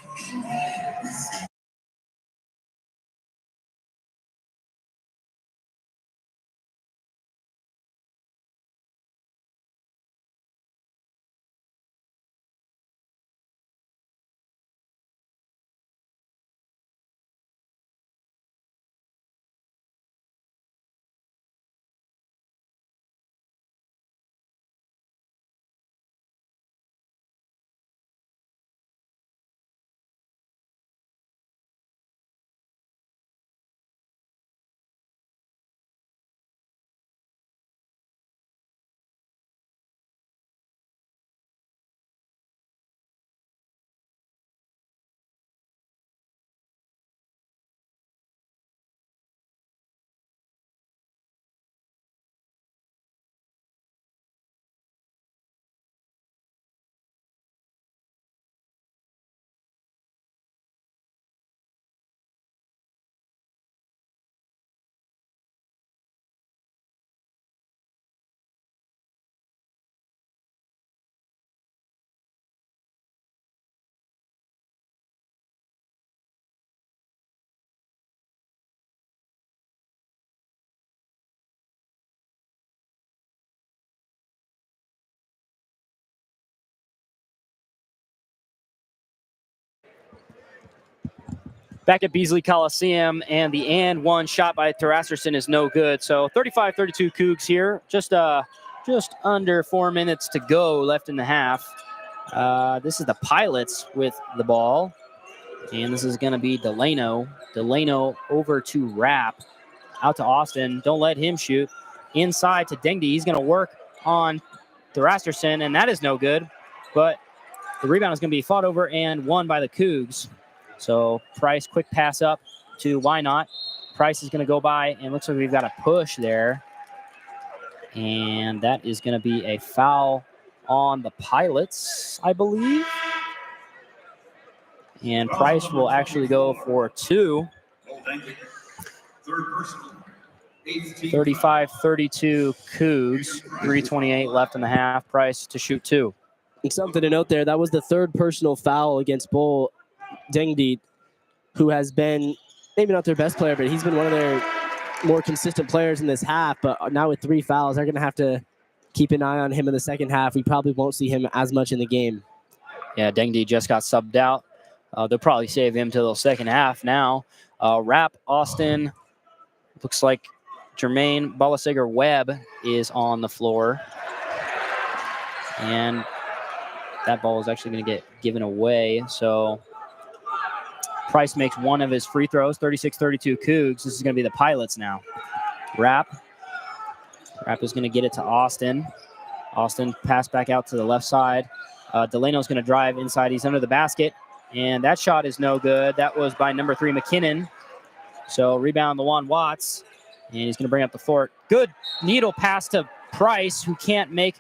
Back at Beasley Coliseum, and the and 1 shot by Thrasherson is no good. So 35-32 Cougs here. Just under 4 minutes to go left in the half. This is the Pilots with the ball. And this is going to be Delano. Delano over to Rapp. Out to Austin. Don't let him shoot. Inside to Dengdy. He's going to work on Thrasherson, and that is no good. But the rebound is going to be fought over and won by the Cougs. So Price, quick pass up to Why Not. Price is going to go by, and looks like we've got a push there. And that is going to be a foul on the Pilots, I believe. And Price will actually go for 2. 35-32 Cougs, 3:28 left in the half. Price to shoot 2.
And something to note there, that was the 3rd personal foul against Bull Dengdi, who has been maybe not their best player, but he's been one of their more consistent players in this half. But now with 3 fouls, they're going to have to keep an eye on him in the second half. We probably won't see him as much in the game.
Yeah, Dengdi just got subbed out. They'll probably save him till the second half now. Rapp, Austin, looks like Jermaine Balasegar-Webb is on the floor. And that ball is actually going to get given away. So Price makes one of his free throws, 36-32 Cougs. This is going to be the Pilots now. Rapp is going to get it to Austin. Austin pass back out to the left side. Delano's going to drive inside. He's under the basket. And that shot is no good. That was by number 3, McKinnon. So rebound, Lawan Watts. And he's going to bring up the floor. Good needle pass to Price, who can't make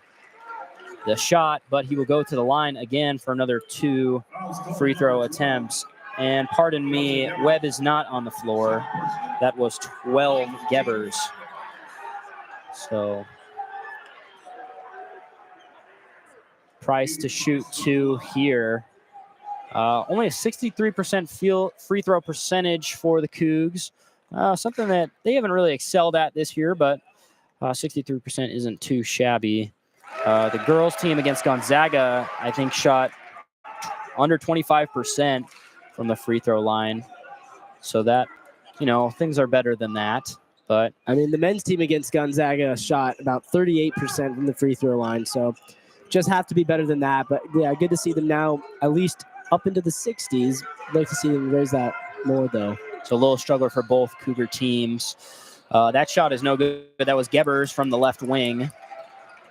the shot, but he will go to the line again for another 2 free throw attempts. And pardon me, Webb is not on the floor. That was 12 Gebers. So Price to shoot 2 here. Only a 63% free throw percentage for the Cougs. Something that they haven't really excelled at this year, but 63% isn't too shabby. The girls team against Gonzaga, I think, shot under 25% from the free throw line. So that, things are better than that. But
I mean, the men's team against Gonzaga shot about 38% from the free throw line. So just have to be better than that. But yeah, good to see them now at least up into the 60s. I'd like to see them raise that more, though.
So a little struggle for both Cougar teams. That shot is no good. That was Gebers from the left wing.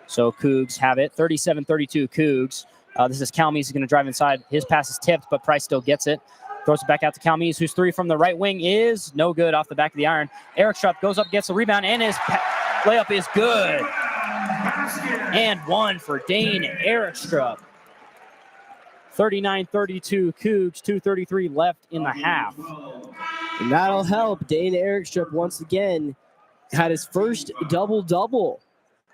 So Cougs have it, 37-32 Cougs. This is Calmes. He's going to drive inside. His pass is tipped, but Price still gets it. Throws it back out to Calmes, whose 3 from the right wing is no good off the back of the iron. Erikstrup goes up, gets the rebound, and his layup is good. And 1 for Dane Erikstrup. 39-32 Cougs, 2:33 left in the half.
And that'll help. Dane Erikstrup once again had his first double-double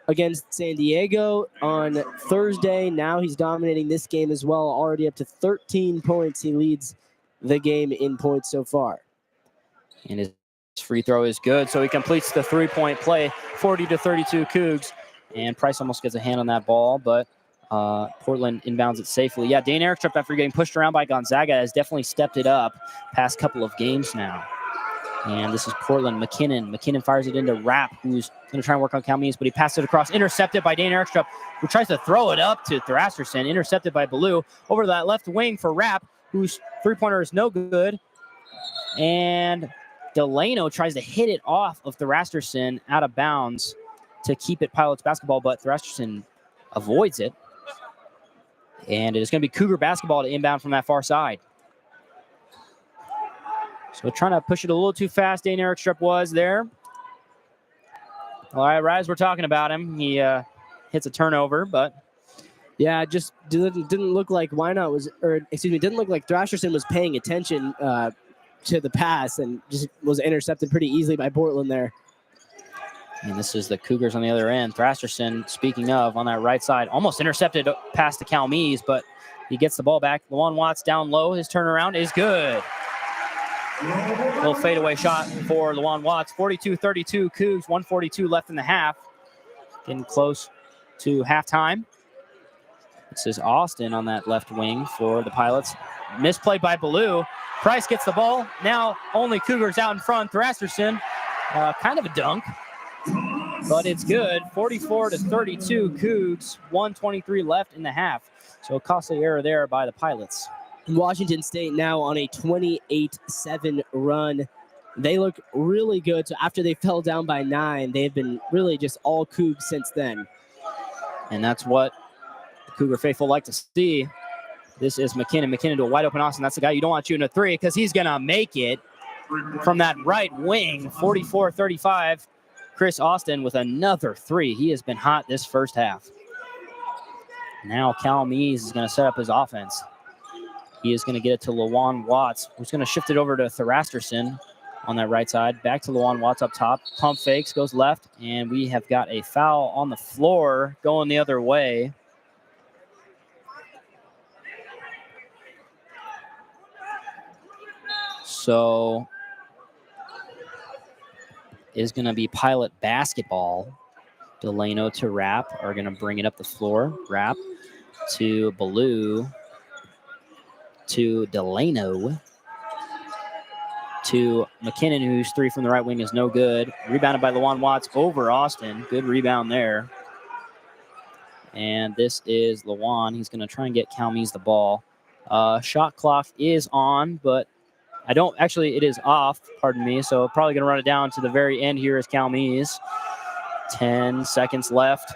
against San Diego on Thursday. Now he's dominating this game as well, already up to 13 points. He leads the game in points so far.
And his free throw is good, so he completes the 3-point play, 40-32 Cougs. And Price almost gets a hand on that ball, but Portland inbounds it safely. Yeah, Dane Erikstrup, after getting pushed around by Gonzaga, has definitely stepped it up past couple of games now. And this is Portland. McKinnon fires it into Rapp, who's going to try and work on Calmes, but he passed it across, intercepted by Dane Erikstrup, who tries to throw it up to Thrasterson, intercepted by Ballou. Over to that left wing for Rapp, whose 3-pointer is no good. And Delano tries to hit it off of Thrasterson out of bounds to keep it Pilots basketball, but Thrasterson avoids it. And it is going to be Cougar basketball to inbound from that far side. So trying to push it a little too fast, Dane Erikstrup was there. All right, right as we're talking about him, he hits a turnover, but
yeah, just didn't look like didn't look like Thrasterson was paying attention to the pass and just was intercepted pretty easily by Portland there.
And this is the Cougars on the other end. Thrasterson, speaking of, on that right side, almost intercepted past the Calmes, but he gets the ball back. Lawan Watts down low. His turnaround is good. Little fadeaway shot for Lawan Watts. 42-32 Cougs, 1:42 left in the half. Getting close to halftime. This is Austin on that left wing for the Pilots. Misplay by Ballou. Price gets the ball. Now only Cougars out in front. Thrasterson, kind of a dunk, but it's good. 44-32 Cougs, 1:23 left in the half. So a costly error there by the Pilots.
Washington State now on a 28-7 run. They look really good. So after they fell down by 9, they've been really just all Cougs since then.
And that's what the Cougar faithful like to see. This is McKinnon. McKinnon to a wide open Austin. That's the guy you don't want shooting a 3 because he's going to make it from that right wing. 44-35. Chris Austin with another 3. He has been hot this first half. Now Calmes is going to set up his offense. He is going to get it to Lawan Watts, who's going to shift it over to Thrasterson on that right side. Back to Lawan Watts up top. Pump fakes, goes left, and we have got a foul on the floor going the other way. So it is going to be Pilot basketball. Delano to Rapp are going to bring it up the floor. Rapp to Ballou. To Delano, to McKinnon, whose three from the right wing is no good. Rebounded by Lawan Watts over Austin. Good rebound there. And this is Lawan. He's going to try and get Calmes the ball. Shot clock is on, but I don't actually, it is off, pardon me. So probably going to run it down to the very end here is Calmes. 10 seconds left.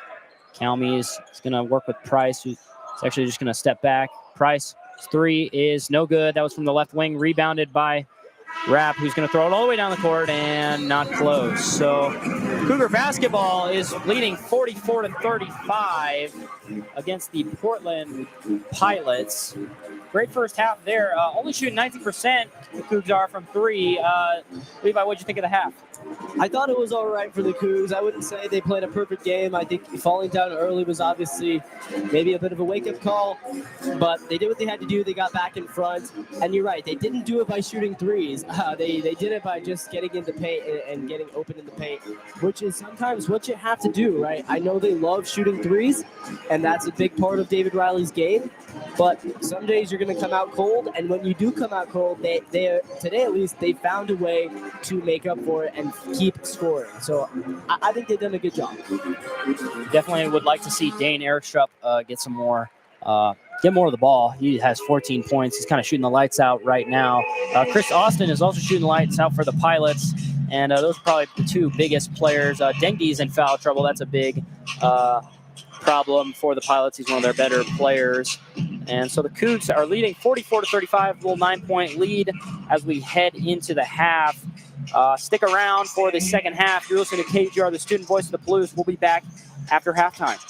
Calmes is going to work with Price, who's actually just going to step back. Price, three is no good. That was from the left wing, rebounded by Rapp, who's going to throw it all the way down the court and not close. So Cougar basketball is leading 44-35 against the Portland Pilots. Great first half there. Only shooting 19%, the Cougs are from three. Levi, what'd you think of the half?
I thought it was all right for the Cougs. I wouldn't say they played a perfect game. I think falling down early was obviously maybe a bit of a wake-up call, but they did what they had to do. They got back in front, and you're right. They didn't do it by shooting threes. They did it by just getting in the paint and getting open in the paint, which is sometimes what you have to do, right? I know they love shooting threes, and that's a big part of David Riley's game, but some days you're going to come out cold, and when you do come out cold, they today at least, they found a way to make up for it and keep scoring. So I think they've done a good job.
Definitely would like to see Dane Erickstrup get more of the ball. He has 14 points. He's kind of shooting the lights out right now. Chris Austin is also shooting the lights out for the Pilots, and those are probably the two biggest players. Dengi's in foul trouble. That's a big problem for the Pilots. He's one of their better players. And so the Cougs are leading 44-35, little 9-point lead as we head into the half. Stick around for the second half. You're listening to KGR, the student voice of the Blues. We'll be back after halftime.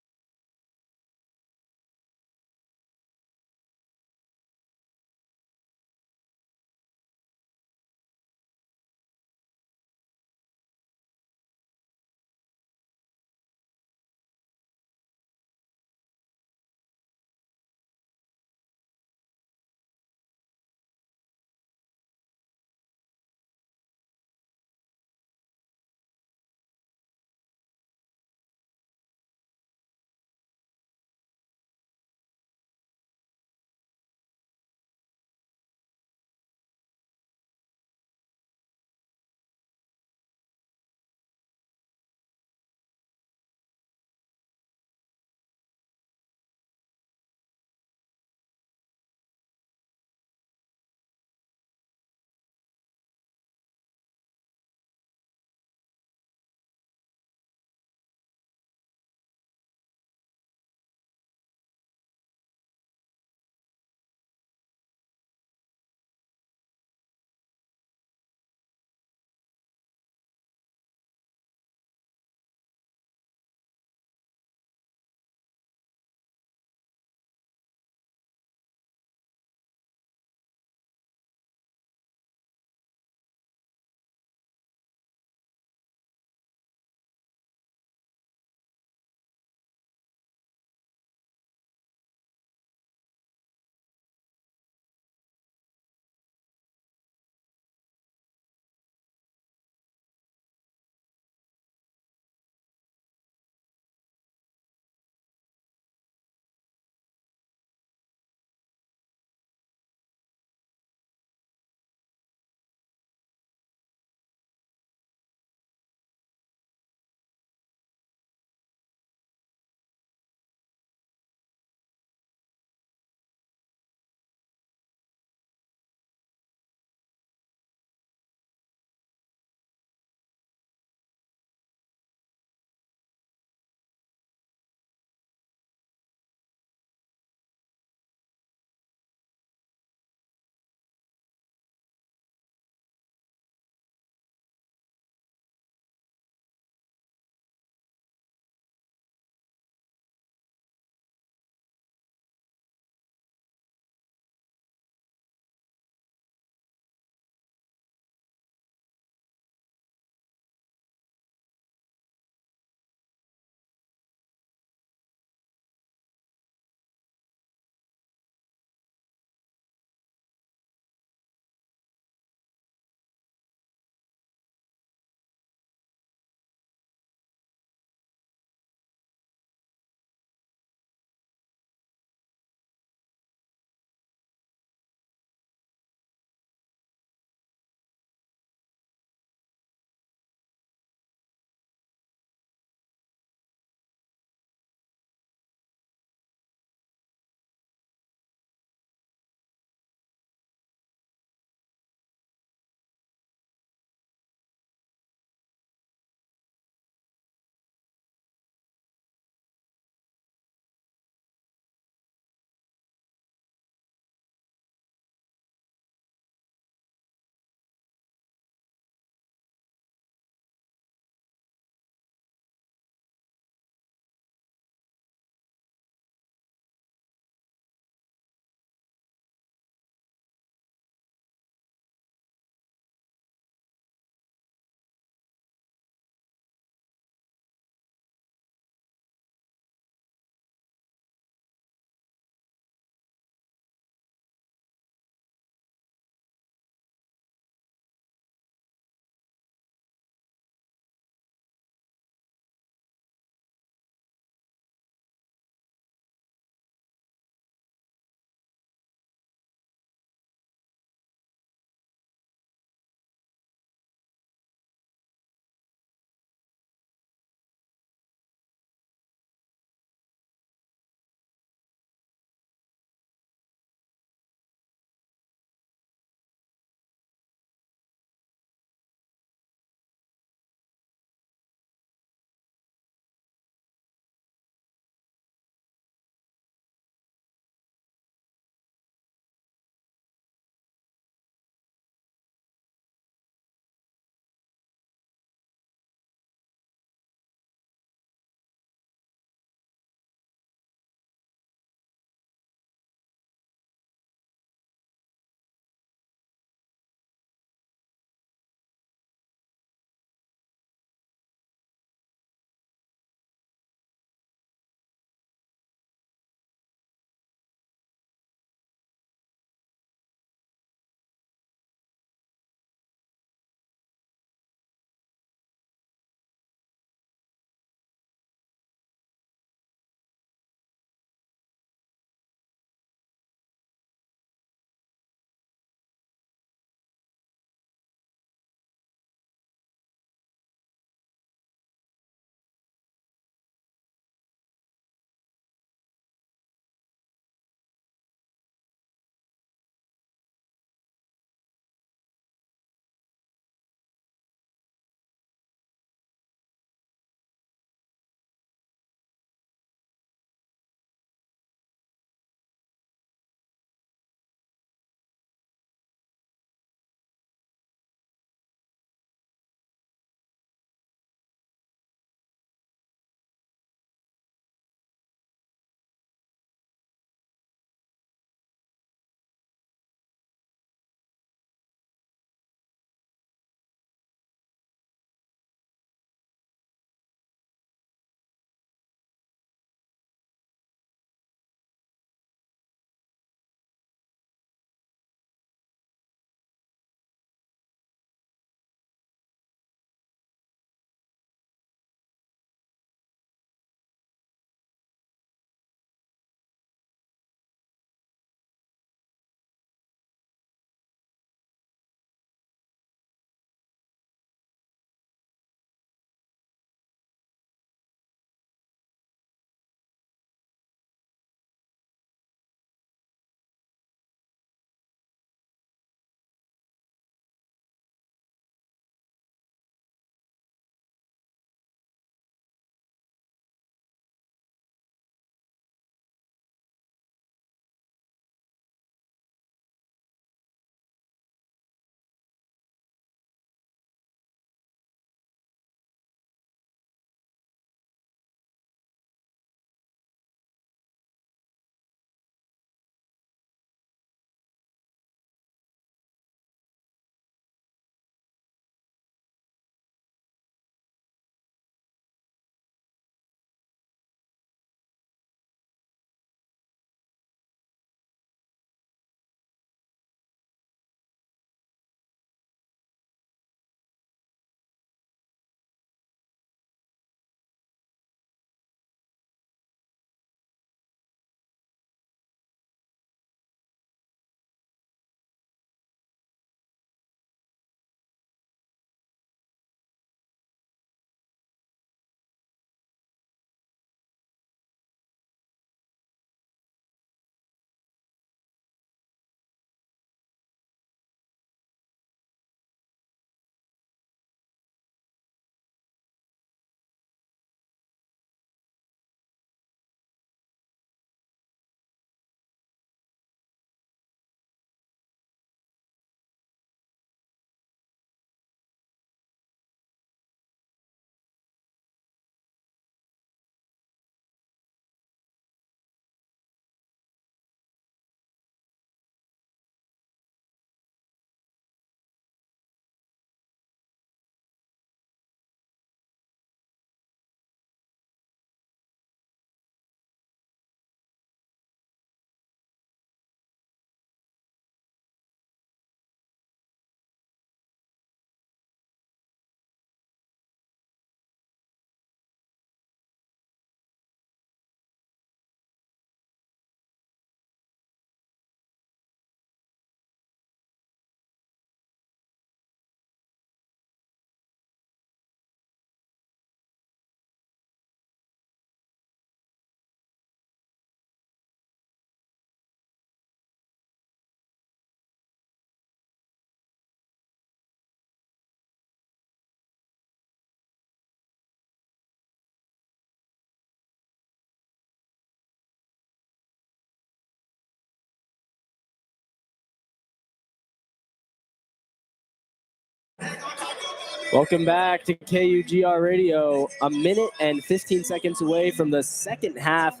Welcome back to KUGR Radio. A minute and 15 seconds away from the second half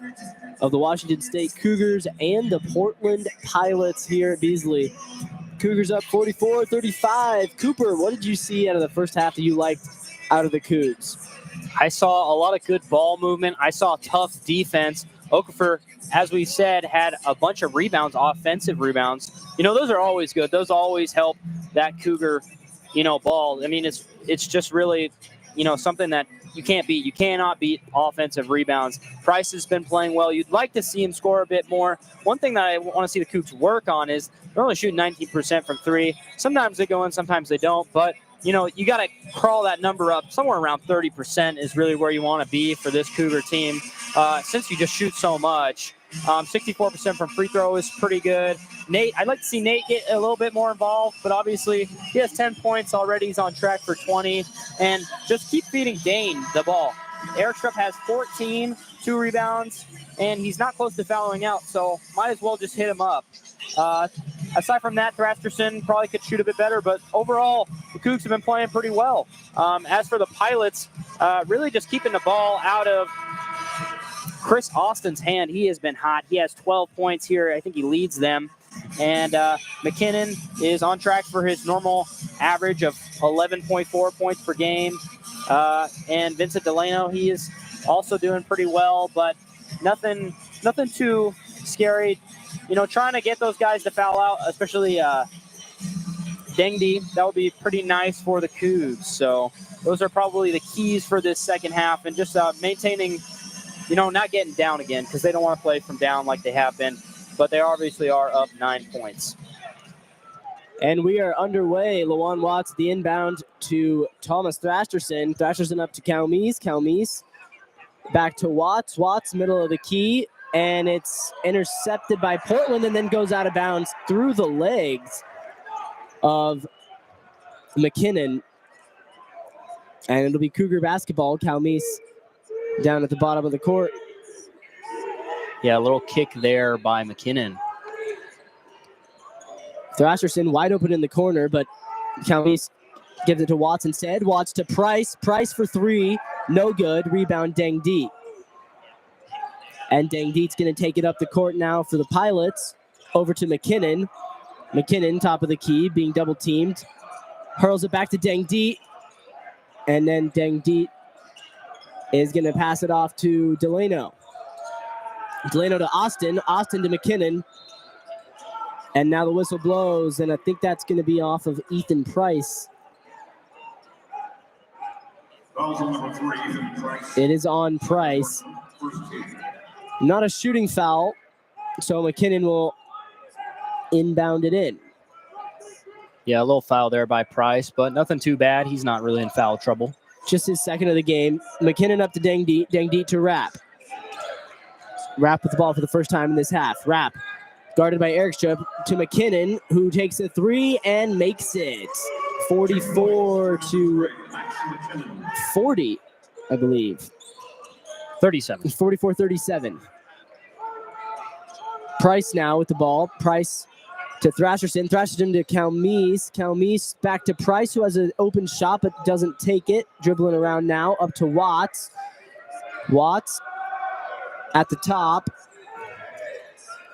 of the Washington State Cougars and the Portland Pilots here at Beasley. Cougars up 44-35. Cooper, what did you see out of the first half that you liked out of the Cougs?
I saw a lot of good ball movement. I saw tough defense. Okafor, as we said, had a bunch of rebounds, offensive rebounds. Those are always good. Those always help that Cougar, ball. I mean, it's just really, something that you can't beat. You cannot beat offensive rebounds. Price has been playing well. You'd like to see him score a bit more. One thing that I want to see the Cougs work on is they're only shooting 19% from three. Sometimes they go in, sometimes they don't. But, you got to crawl that number up. Somewhere around 30% is really where you want to be for this Cougar team. Since you just shoot so much, 64% from free throw is pretty good. Nate, I'd like to see Nate get a little bit more involved, but obviously he has 10 points already. He's on track for 20. And just keep feeding Dane the ball. Eric Strupp has 14, 2 rebounds, and he's not close to fouling out, so might as well just hit him up. Aside from that, Thrasterson probably could shoot a bit better, but overall, the Cougs have been playing pretty well. As for the Pilots, really just keeping the ball out of Chris Austin's hand. He has been hot. He has 12 points here. I think he leads them. And McKinnon is on track for his normal average of 11.4 points per game. And Vincent Delano, he is also doing pretty well, but nothing too scary. Trying to get those guys to foul out, especially Dengdi. That would be pretty nice for the Cougs. So those are probably the keys for this second half, and just maintaining, not getting down again, because they don't want to play from down like they have been. But they obviously are up 9 points.
And we are underway. Lawan Watts, the inbound to Thomas Thrasterson. Thrasterson up to Calmes. Calmes back to Watts. Watts, middle of the key. And it's intercepted by Portland and then goes out of bounds through the legs of McKinnon. And it'll be Cougar basketball. Calmes down at the bottom of the court.
Yeah, a little kick there by McKinnon.
Thrasterson wide open in the corner, but Calmes gives it to Watts instead. Watts to Price. Price for three. No good. Rebound Dengdi. And Dengdi's going to take it up the court now for the Pilots. Over to McKinnon. McKinnon, top of the key, being double teamed. Hurls it back to Dengdi. And then Dengdi is going to pass it off to Delano. Delano to Austin. Austin to McKinnon. And now the whistle blows, and I think that's going to be off of Ethan Price. It is on Price. Not a shooting foul, so McKinnon will inbound it in.
Yeah, a little foul there by Price, but nothing too bad. He's not really in foul trouble.
Just his second of the game. McKinnon up to Dengdi. Dengdi to Rapp. Rapp with the ball for the first time in this half. Rapp guarded by Eric Strupp to McKinnon, who takes a three and makes it. 44-40, I believe.
37.
44-37. Price now with the ball. Price to Thrasterson. Thrasterson to Calmes. Calmes back to Price, who has an open shot but doesn't take it. Dribbling around now. Up to Watts. Watts at the top.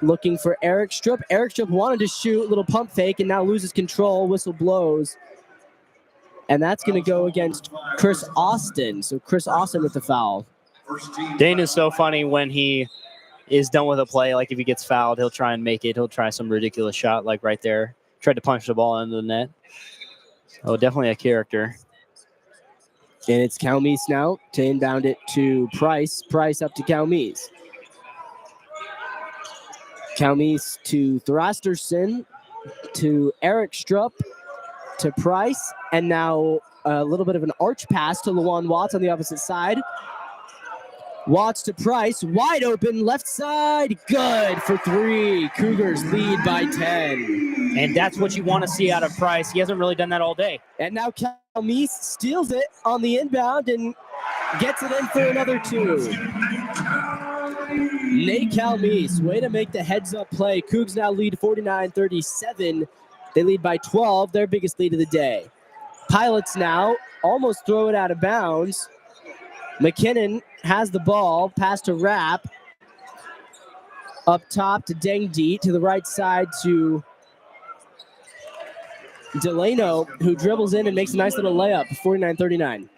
Looking for Eric Strupp. Eric Strupp wanted to shoot. Little pump fake and now loses control. Whistle blows. And that's going to go against Chris Austin. So Chris Austin with the foul.
Dane is so funny when he is done with a play. Like if he gets fouled, he'll try and make it. He'll try some ridiculous shot like right there. Tried to punch the ball into the net. Oh, definitely a character.
And it's Calmes now to inbound it to Price. Price up to Calmes. Calmes to Thrasterson, to Eric Strupp, to Price, and now a little bit of an arch pass to Lawan Watts on the opposite side. Watts to Price, wide open, left side, good for three. Cougars lead by 10.
And that's what you want to see out of Price. He hasn't really done that all day.
And now Calmes steals it on the inbound and gets it in for another two. Nate Calmes, way to make the heads-up play. Cougs now lead 49-37. They lead by 12, their biggest lead of the day. Pilots now almost throw it out of bounds. McKinnon has the ball, pass to Rapp. Up top to Dengdi, to the right side to Delano, who dribbles in and makes a nice little layup, 49-39.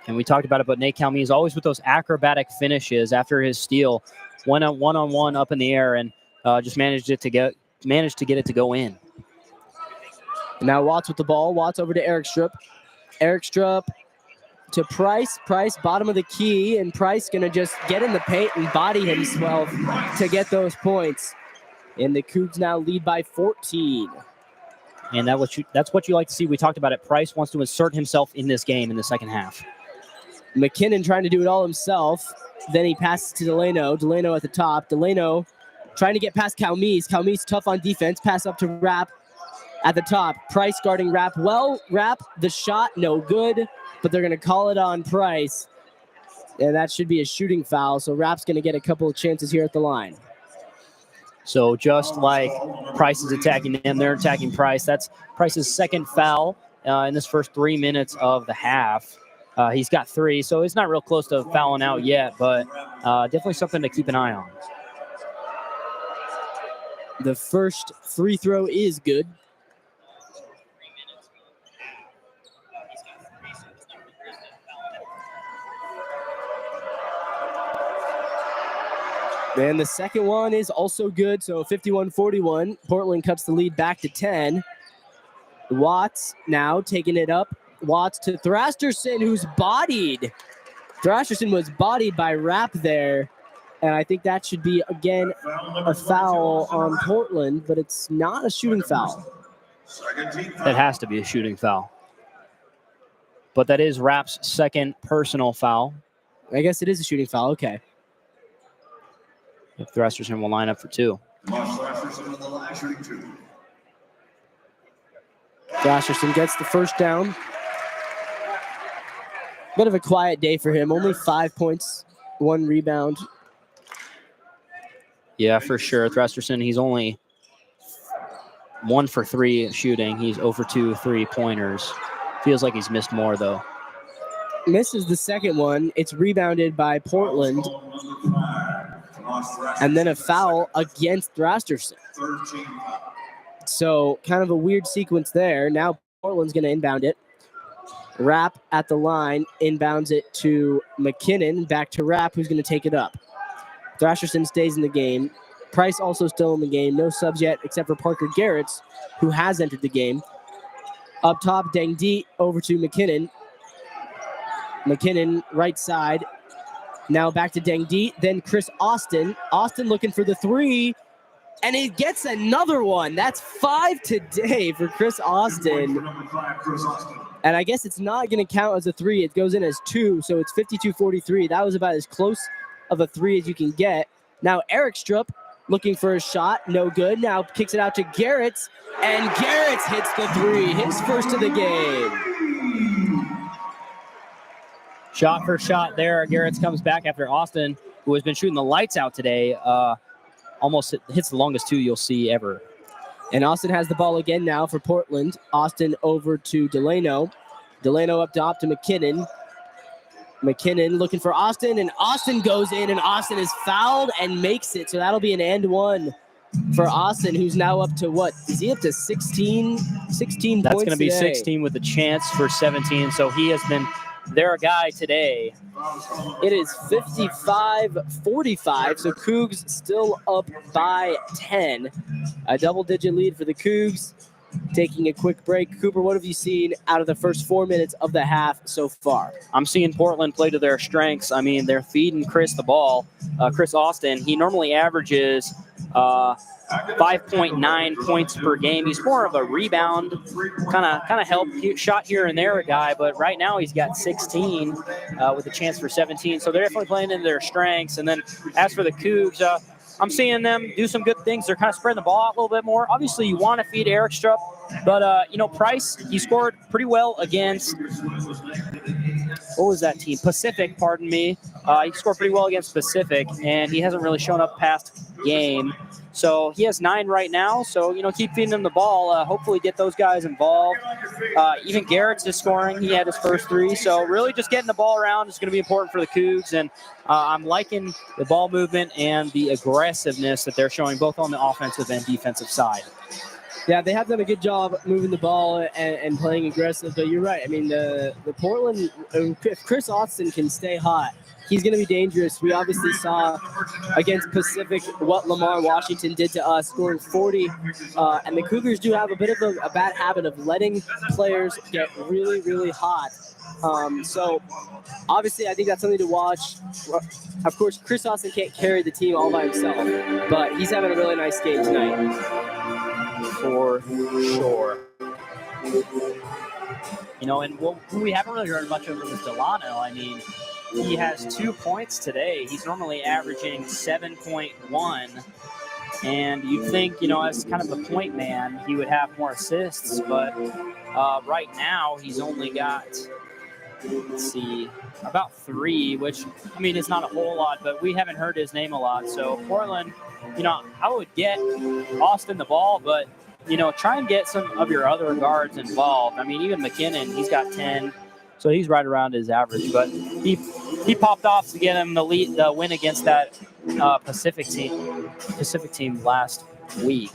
And we talked about it, but Nate Calmi is always with those acrobatic finishes after his steal. One-on-one up in the air, and just managed to get it to go in.
And now Watts with the ball. Watts over to Eric Strupp. Eric Strupp to Price. Price, bottom of the key, and Price going to just get in the paint and body himself to get those points. And the Cougs now lead by 14.
And that's what you like to see. We talked about it. Price wants to insert himself in this game in the second half.
McKinnon trying to do it all himself. Then he passes to Delano. Delano at the top. Delano trying to get past Calmes. Calmes tough on defense. Pass up to Rapp at the top. Price guarding Rapp. Well, Rapp, the shot, no good. But they're going to call it on Price. And that should be a shooting foul. So Rapp's going to get a couple of chances here at the line.
So just like Price is attacking them, they're attacking Price. That's Price's second foul in this first 3 minutes of the half. He's got 3, so it's not real close to fouling out yet, but definitely something to keep an eye on.
The first free throw is good. And the second one is also good, so 51-41. Portland cuts the lead back to 10. Watts now taking it up. Watts to Thrasterson, who's bodied. Thrasterson was bodied by Rapp there. And I think that should be, again, a foul on Portland, but it's not a shooting foul.
That has to be a shooting foul. But that is Rapp's second personal foul.
I guess it is a shooting foul, okay.
Thrasterson will line up for 2.
Thrasterson gets the first down. Bit of a quiet day for him. Only 5 points, 1 rebound.
Yeah, for sure. Thrasterson, he's only 1 for 3 shooting. He's 0 for 2 3-pointers. Feels like he's missed more, though.
Misses the second one. It's rebounded by Portland. And then a foul against Thrasterson. So kind of a weird sequence there. Now Portland's going to inbound it. Rapp at the line, inbounds it to McKinnon. Back to Rapp, who's going to take it up. Thrasterson stays in the game. Price also still in the game. No subs yet except for Parker Garretts, who has entered the game. Up top, Dengdi over to McKinnon. McKinnon, right side. Now back to Dengdi. Then Chris Austin. Austin looking for the 3. And he gets another one. That's 5 today for Chris Austin. And I guess it's not going to count as a 3. It goes in as 2, so it's 52-43. That was about as close of a 3 as you can get. Now Eric Strupp looking for a shot. No good. Now kicks it out to Garretts. And Garretts hits the 3. His first of the game.
Shot for shot there. Garretts comes back after Austin, who has been shooting the lights out today, almost hits the longest 2 you'll see ever.
And Austin has the ball again now for Portland. Austin over to Delano. Delano up top to McKinnon. McKinnon looking for Austin, and Austin goes in, and Austin is fouled and makes it. So that'll be an and 1 for Austin, who's now up to what? Is he up to 16 points? That's
going to be 16 with a chance for 17. So he has been their guy today.
It is 55-45, so Cougs still up by 10. A double-digit lead for the Cougs. Taking a quick break. Cooper, what have you seen out of the first 4 minutes of the half so far?
I'm seeing Portland play to their strengths. I mean, they're feeding Chris the ball. Chris Austin, he normally averages 5.9 points per game. He's more of a rebound, kind of help shot here and there guy, but right now he's got 16 with a chance for 17. So they're definitely playing into their strengths. And then as for the Cougs, I'm seeing them do some good things. They're kind of spreading the ball out a little bit more. Obviously, you want to feed Eric Strupp, but, Price, he scored pretty well against, what was that team? Pacific, pardon me. He scored pretty well against Pacific, and he hasn't really shown up past game. So he has 9 right now. So, keep feeding him the ball. Hopefully get those guys involved. Even Garrett's is scoring. He had his first 3. So really just getting the ball around is going to be important for the Cougs. And I'm liking the ball movement and the aggressiveness that they're showing both on the offensive and defensive side.
Yeah, they have done a good job moving the ball and playing aggressive. But you're right. I mean, the Portland, if Chris Austin can stay hot, he's going to be dangerous. We obviously saw against Pacific what Lamar Washington did to us, scoring 40. And the Cougars do have a bit of a bad habit of letting players get really, really hot. So obviously, I think that's something to watch. Of course, Chris Austin can't carry the team all by himself, but he's having a really nice game tonight.
For sure. And who we haven't really heard much of is Delano. I mean, he has 2 points today. He's normally averaging 7.1. And you'd think, as kind of the point man, he would have more assists. But right now, he's only got, about 3, which, I mean, it's not a whole lot, but we haven't heard his name a lot. So Portland, I would get Austin the ball, but, try and get some of your other guards involved. I mean, even McKinnon, he's got 10, so he's right around his average. But he popped off to get him the win against that Pacific team last week,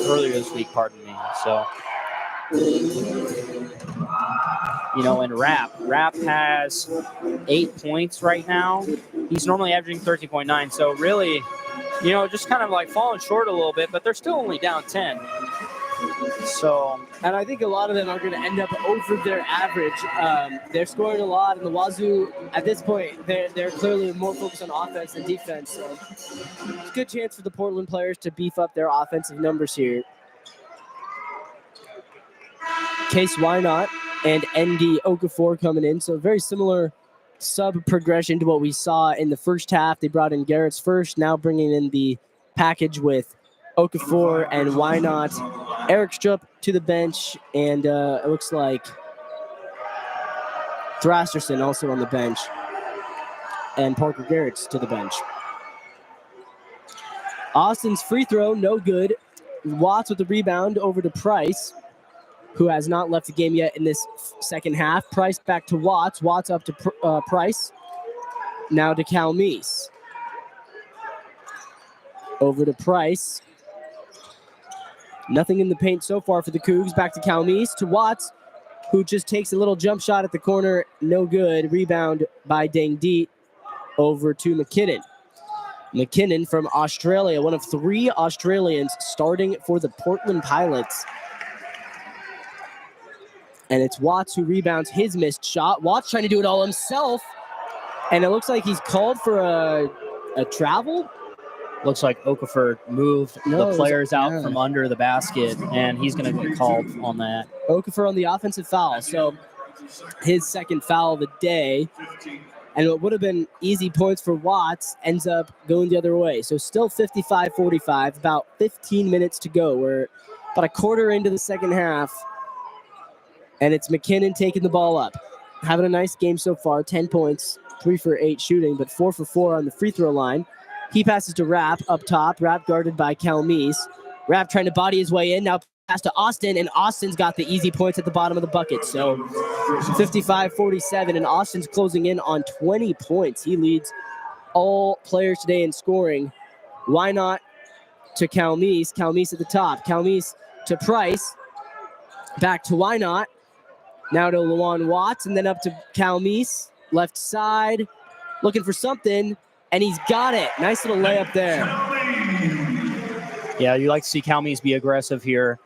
earlier this week, pardon me. So, and Rapp has 8 points right now. He's normally averaging 13.9. So really, just kind of like falling short a little bit, but they're still only down 10. So,
and I think a lot of them are going to end up over their average. They're scoring a lot, and the Wazoo, at this point, they're clearly more focused on offense than defense. So, it's a good chance for the Portland players to beef up their offensive numbers here. Case Why Not and ND Okafor coming in. So, very similar sub-progression to what we saw in the first half. They brought in Garrett's first, now bringing in the package with Okafor and Why Not. Eric Strupp to the bench, and it looks like Thrasterson also on the bench, and Parker Garrett's to the bench. Austin's free throw, no good. Watts with the rebound over to Price, who has not left the game yet in this second half. Price back to Watts. Watts up to Price. Now to Calmise. Over to Price. Nothing in the paint so far for the Cougs. Back to Calmise, to Watts, who just takes a little jump shot at the corner. No good. Rebound by Dang Deet. Over to McKinnon. McKinnon from Australia, one of 3 Australians starting for the Portland Pilots. And it's Watts who rebounds his missed shot. Watts trying to do it all himself. And it looks like he's called for a travel.
Looks like Okafor moved the players out from under the basket, and he's going to get called on that.
Okafor on the offensive foul. So his second foul of the day. And what would have been easy points for Watts ends up going the other way. So still 55-45, about 15 minutes to go. We're about a quarter into the second half. And it's McKinnon taking the ball up. Having a nice game so far, 10 points, 3 for 8 shooting, but 4 for 4 on the free throw line. He passes to Rapp up top. Rapp guarded by Calmise. Rapp trying to body his way in. Now pass to Austin, and Austin's got the easy points at the bottom of the bucket. So 55-47, and Austin's closing in on 20 points. He leads all players today in scoring. Why not to Calmise? Calmise at the top. Calmise to Price. Back to Why Not. Now to Lawan Watts, and then up to Calmise. Left side. Looking for something. And he's got it. Nice little layup there.
Yeah, you like to see Calmise be aggressive here.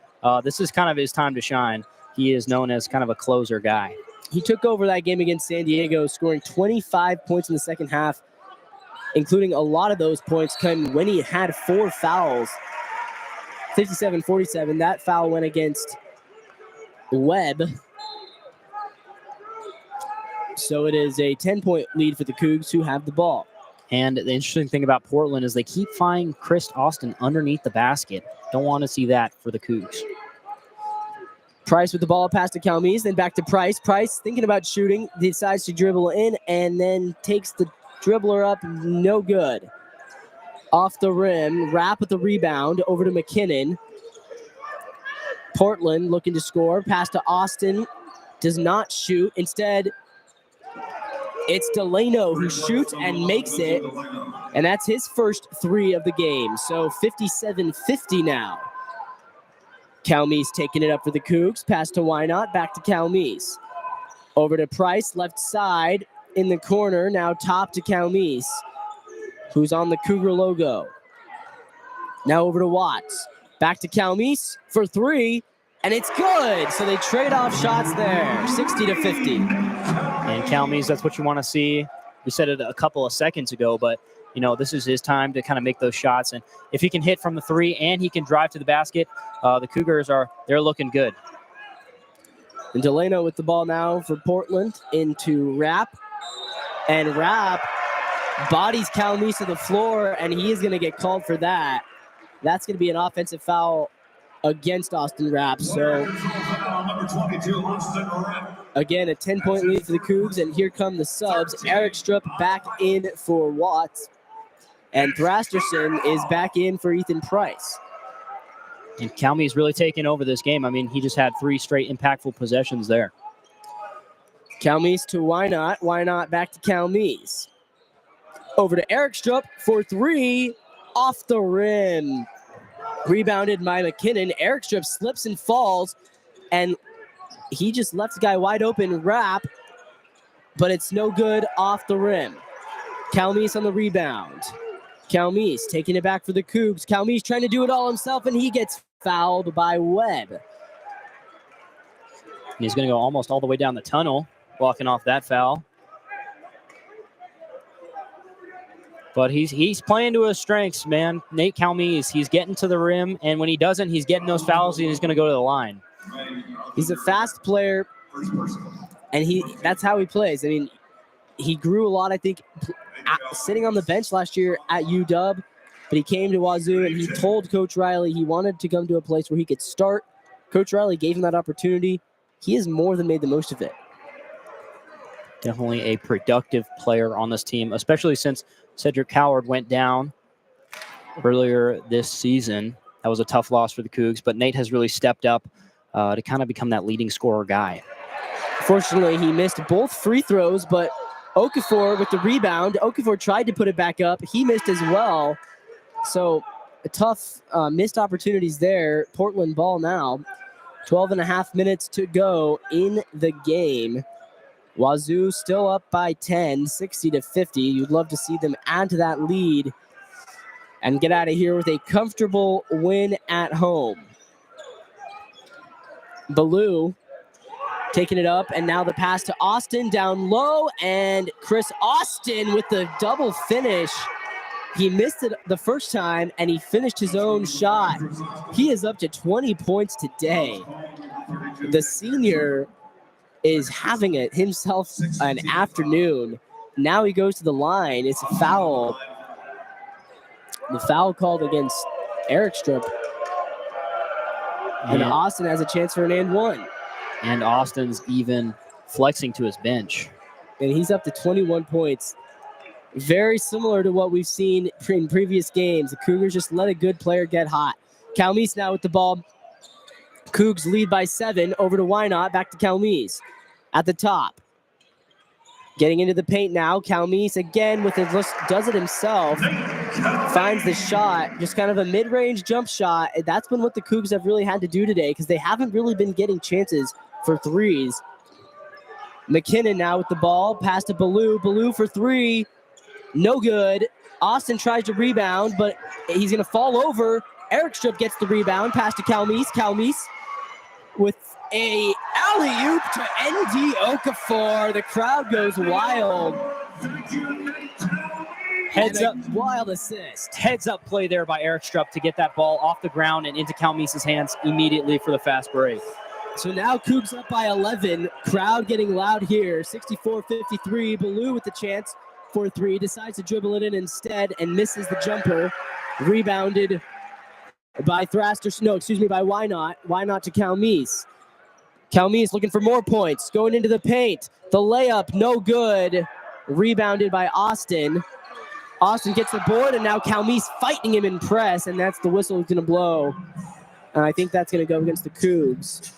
This is kind of his time to shine. He is known as kind of a closer guy.
He took over that game against San Diego, scoring 25 points in the second half, including a lot of those points coming when he had 4 fouls. 57-47. That foul went against Webb. So it is a 10-point lead for the Cougs, who have the ball.
And the interesting thing about Portland is they keep finding Chris Austin underneath the basket. Don't want to see that for the Cougs.
Price with the ball, pass to Calmise, then back to Price. Price thinking about shooting, decides to dribble in, and then takes the dribbler up, no good. off the rim. Rapp with the rebound over to McKinnon. Portland looking to score. Pass to Austin. Does not shoot. Instead, it's Delano who shoots and makes it. And that's his first 3 of the game. So 57-50 now. Calmes taking it up for the Cougs. Pass to Wynot. Back to Calmes. Over to Price. Left side in the corner. Now top to Calmes, who's on the Cougar logo. Now over to Watts. Back to Calmes for 3. And it's good. So they trade off shots there. 60-50.
And Calmes, that's what you want to see. We said it a couple of seconds ago, but this is his time to kind of make those shots. And if he can hit from the 3 and he can drive to the basket, the Cougars they're looking good.
And Delano with the ball now for Portland into Rapp. And Rapp bodies Calmes to the floor, and he is going to get called for that. That's going to be an offensive foul against Austin Rapp. So again, a 10-point lead for the Cougs, and here come the subs. Eric Strupp back in for Watts, and Thrasterson is back in for Ethan Price.
And Calmes really taking over this game. I mean, he just had 3 straight impactful possessions there.
Calmes to Wynot. Wynot back to Calmes. Over to Eric Strupp for 3. Off the rim. Rebounded by McKinnon. Eric Strupp slips and falls, and he just left the guy wide open. Rapp, but it's no good off the rim. Calmes on the rebound. Calmes taking it back for the Cougs. Calmes trying to do it all himself, and he gets fouled by Webb.
And he's going to go almost all the way down the tunnel, walking off that foul. But he's playing to his strengths, man. Nate Calmes, he's getting to the rim, and when he doesn't, he's getting those fouls, and he's going to go to the line.
He's a fast player, and that's how he plays. I mean, he grew a lot, I think, sitting on the bench last year at UW, but he came to Wazoo, and he told Coach Riley he wanted to come to a place where he could start. Coach Riley gave him that opportunity. He has more than made the most of it.
Definitely a productive player on this team, especially since Cedric Coward went down earlier this season. That was a tough loss for the Cougs, but Nate has really stepped up to kind of become that leading scorer guy.
Fortunately, he missed both free throws, but Okafor with the rebound. Okafor tried to put it back up. He missed as well. So a tough missed opportunities there. Portland ball now. 12.5 minutes to go in the game. Wazoo still up by 10, 60-50. You'd love to see them add to that lead and get out of here with a comfortable win at home. Ballou taking it up, and now the pass to Austin down low, and Chris Austin with the double finish. He missed it the first time, and he finished his own shot. He is up to 20 points today. The senior is having himself an afternoon. Now he goes to the line. It's a foul. The foul called against Eric Strupp. And Austin has a chance for an and one.
And Austin's even flexing to his bench.
And he's up to 21 points. Very similar to what we've seen in previous games. The Cougars just let a good player get hot. Calmes now with the ball. Cougs lead by 7. Over to Wynot. Back to Calmes at the top. Getting into the paint now. Calmes again with it, does it himself. Finds the shot. Just kind of a mid-range jump shot. That's been what the Cougs have really had to do today because they haven't really been getting chances for threes. McKinnon now with the ball. Pass to Ballou. Ballou for 3. No good. Austin tries to rebound, but he's going to fall over. Eric Strupp gets the rebound. Pass to Calmes. Calmes with a alley-oop to ND Okafor. The crowd goes wild.
Heads up.
Wild assist.
Heads up play there by Eric Strupp to get that ball off the ground and into Calmes' hands immediately for the fast break.
So now Cougs up by 11. Crowd getting loud here. 64-53. Ballou with the chance for 3. Decides to dribble it in instead and misses the jumper. Rebounded by by Wynot. Wynot to Calmes. Calmes looking for more points. Going into the paint. The layup, no good. Rebounded by Austin. Austin gets the board, and now Calmise fighting him in press, and that's the whistle going to blow. And I think that's going to go against the Cougs.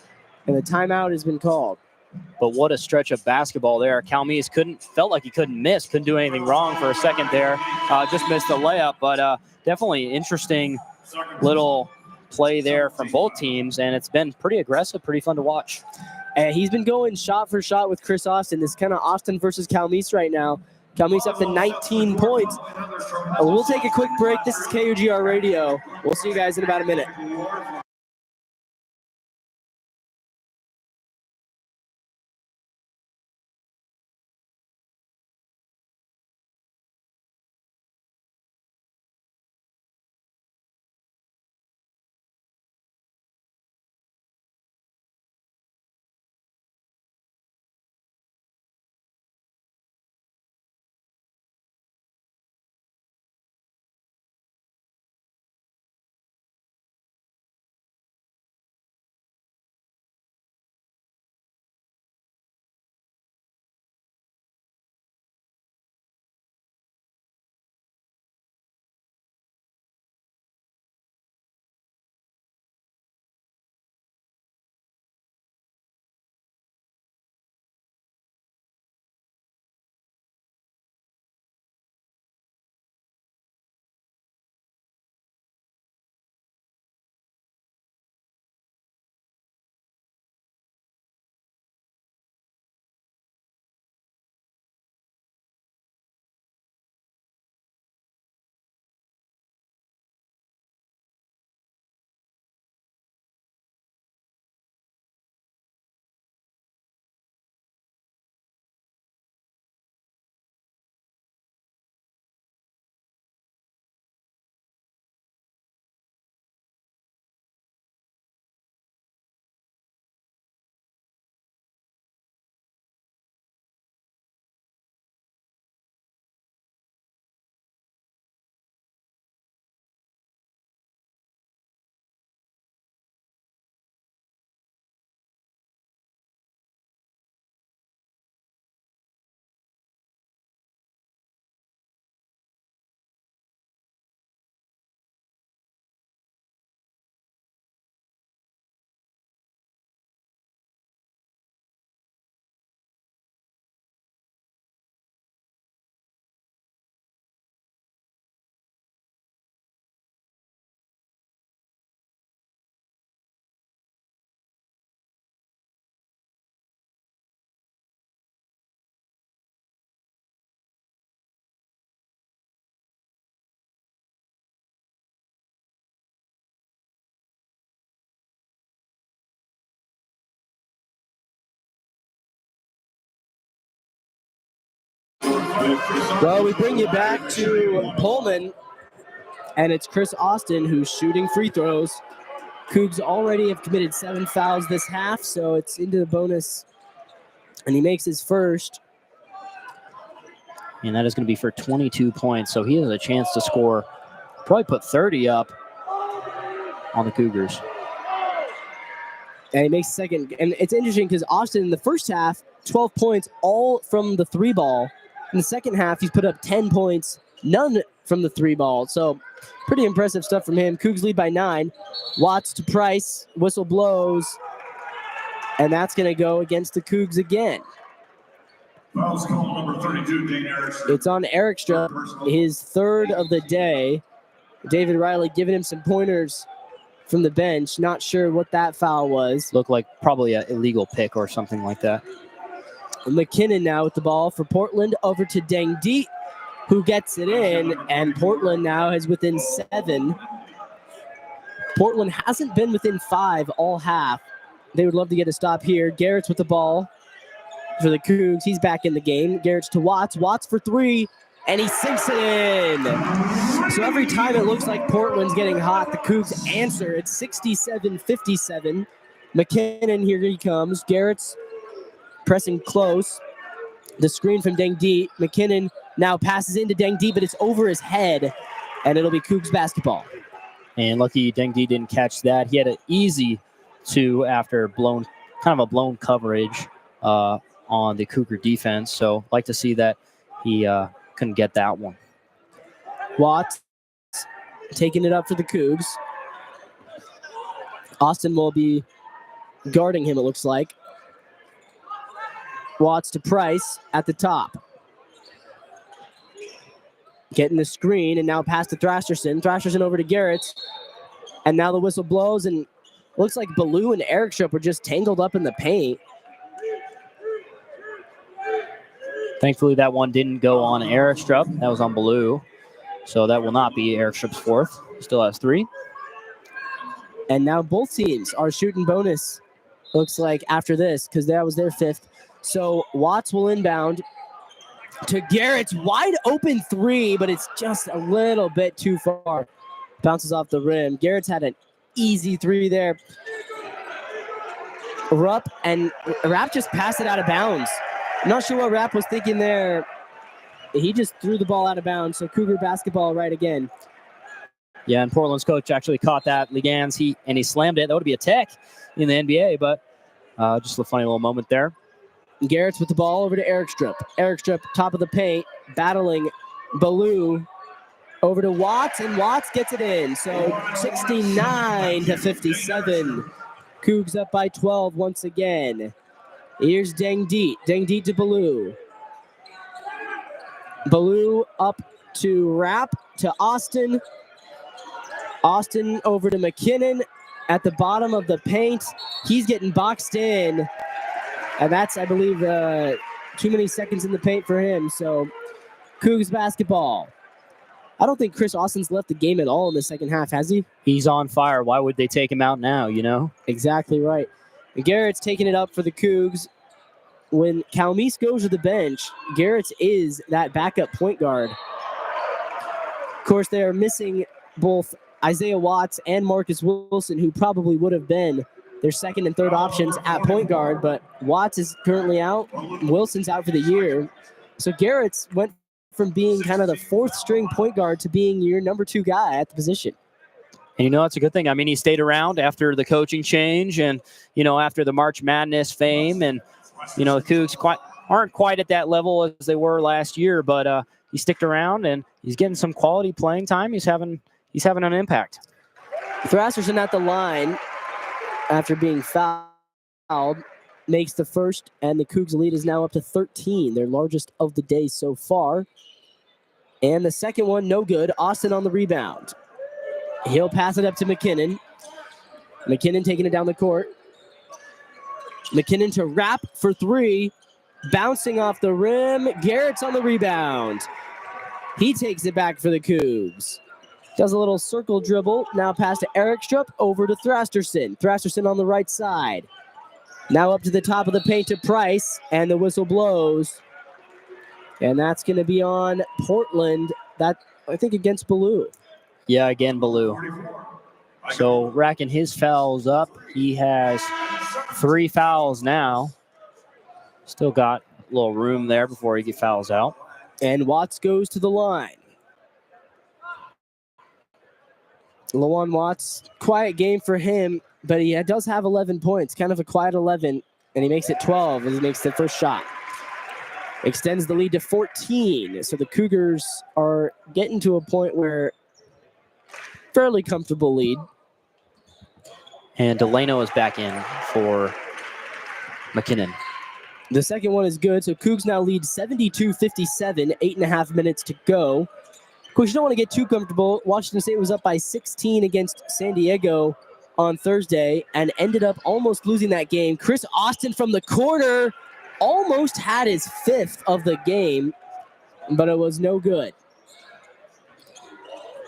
And the timeout has been called.
But what a stretch of basketball there. Calmise felt like he couldn't miss, couldn't do anything wrong for a second there. Just missed the layup, but definitely interesting little play there from both teams, and it's been pretty aggressive, pretty fun to watch.
And he's been going shot for shot with Chris Austin. This kind of Austin versus Calmise right now. Calmise up to 19 points. We'll take a quick break. This is KUGR Radio. We'll see you guys in about a minute. Well, we bring you back to Pullman, and it's Chris Austin who's shooting free throws. Cougs already have committed 7 fouls this half, so it's into the bonus, and he makes his first.
And that is going to be for 22 points, so he has a chance to score, probably put 30 up on the Cougars.
And he makes second, and it's interesting because Austin in the first half, 12 points, all from the three ball. In the second half, he's put up 10 points, none from the three ball. So pretty impressive stuff from him. Cougs lead by 9. Watts to Price, whistle blows, and that's going to go against the Cougs again.
Foul's call number 32, Dane Erickson.
It's on Erikstra, his third of the day. David Riley giving him some pointers from the bench. Not sure what that foul was.
Looked like probably an illegal pick or something like that.
McKinnon now with the ball for Portland, over to Dang Deet, who gets it in, and Portland now is within 7. Portland hasn't been within 5 all half. They would love to get a stop here. Garrett's with the ball for the Cougs. He's back in the game. Garrett's to Watts. Watts for 3, and he sinks it in. So every time it looks like Portland's getting hot, the Cougs answer. It's 67-57. McKinnon, here he comes. Garrett's pressing close. The screen from Dang Deet. McKinnon now passes into Dang Deet, but it's over his head, and it'll be Cougs basketball.
And lucky Dang Deet didn't catch that. He had an easy 2 after kind of a blown coverage on the Cougar defense. So like to see that he couldn't get that one.
Watts taking it up for the Cougs. Austin will be guarding him, it looks like. Watts to Price at the top. Getting the screen, and now pass to Thrasherson. Thrasherson over to Garrett. And now the whistle blows, and looks like Ballou and Erickstrup were just tangled up in the paint.
Thankfully, that one didn't go on Erickstrup. That was on Ballou. So that will not be Erickstrup's fourth. Still has 3.
And now both teams are shooting bonus, looks like, after this, because that was their 5th. So Watts will inbound to Garrett's wide open 3, but it's just a little bit too far. Bounces off the rim. Garrett's had an easy 3 there. Rapp just passed it out of bounds. I'm not sure what Rapp was thinking there. He just threw the ball out of bounds, so Cougar basketball right again.
Yeah, and Portland's coach actually caught that. Legans, he slammed it. That would be a tech in the NBA, but just a funny little moment there.
Garrett's with the ball over to Erickstrup. Erickstrup, top of the paint, battling Ballou. Over to Watts, and Watts gets it in. So 69-57. Cougs up by 12 once again. Here's Deng Diet. Deng Diet to Ballou. Ballou up to Rapp, to Austin. Austin over to McKinnon at the bottom of the paint. He's getting boxed in. And that's, I believe, too many seconds in the paint for him. So Cougs basketball. I don't think Chris Austin's left the game at all in the second half, has he?
He's on fire. Why would they take him out now, you know?
Exactly right. And Garrett's taking it up for the Cougs. When Calmise goes to the bench, Garrett's is that backup point guard. Of course, they are missing both Isaiah Watts and Marcus Wilson, who probably would have been their second and third options at point guard, but Watts is currently out. Wilson's out for the year. So Garrett's went from being kind of the 4th string point guard to being your number 2 guy at the position.
And, you know, that's a good thing. I mean, he stayed around after the coaching change and, you know, after the March Madness fame. And, you know, the Cougs aren't quite at that level as they were last year, but he sticked around and he's getting some quality playing time. He's having an impact.
Thrasherson at the line after being fouled makes the first, and the Cougs lead is now up to 13, their largest of the day so far. And the second one, no good. Austin on the rebound. He'll pass it up to McKinnon. McKinnon taking it down the court. McKinnon to Rapp for 3. Bouncing off the rim. Garrett's on the rebound. He takes it back for the Cougs. Does a little circle dribble. Now pass to Erickstrup over to Thrasherson. Thrasherson on the right side. Now up to the top of the paint to Price, and the whistle blows. And that's going to be on Portland. That, I think, against Ballou.
Yeah, again, Ballou. So racking his fouls up. He has 3 fouls now. Still got a little room there before he gets fouls out.
And Watts goes to the line. Lawan Watts, quiet game for him, but he does have 11 points, kind of a quiet 11, and he makes it 12 as he makes the first shot. Extends the lead to 14, so the Cougars are getting to a point where fairly comfortable lead.
And Delano is back in for McKinnon.
The second one is good, so Cougs now lead 72-57, 8.5 minutes to go. Of course, you don't want to get too comfortable. Washington State was up by 16 against San Diego on Thursday and ended up almost losing that game. Chris Austin from the corner almost had his 5th of the game, but it was no good.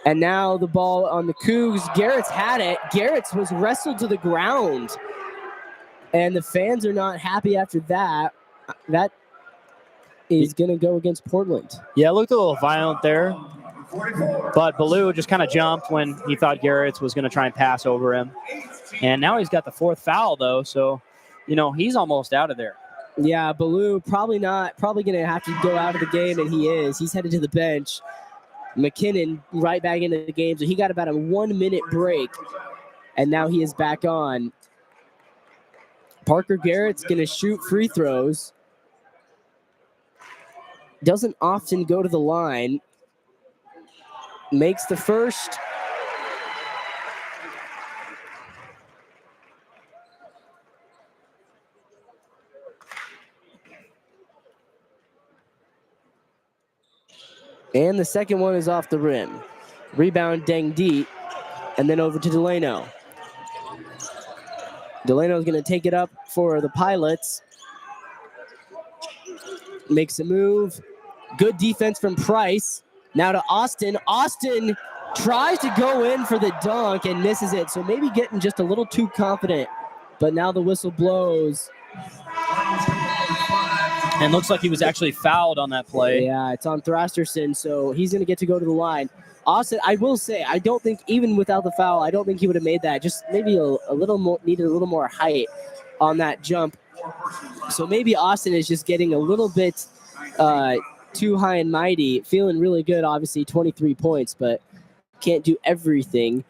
And now the ball on the Cougs. Garrett's had it. Garrett's was wrestled to the ground. And the fans are not happy after that. That is going to go against Portland.
Yeah, it looked a little violent there. But Ballou just kind of jumped when he thought Garrett's was going to try and pass over him. And now he's got the 4th foul, though. So, you know, he's almost out of there.
Yeah, Ballou probably going to have to go out of the game, and he is. He's headed to the bench. McKinnon right back into the game. So he got about a 1-minute break, and now he is back on. Parker Garrett's going to shoot free throws. Doesn't often go to the line. makes the first. And the second one is off the rim. Rebound Deng Deet, and then over to Delano. Delano is going to take it up for the Pilots. Makes a move. Good defense from Price. Now to Austin. Austin tries to go in for the dunk and misses it. So maybe getting just a little too confident. But now the whistle blows.
And looks like he was actually fouled on that play.
Yeah, it's on Thrasterson, so he's going to get to go to the line. Austin, I will say, I don't think even without the foul, I don't think he would have made that. Just maybe a little more, needed a little more height on that jump. So maybe Austin is just getting a little bit too high and mighty. Feeling really good, obviously, 23 points, but can't do everything.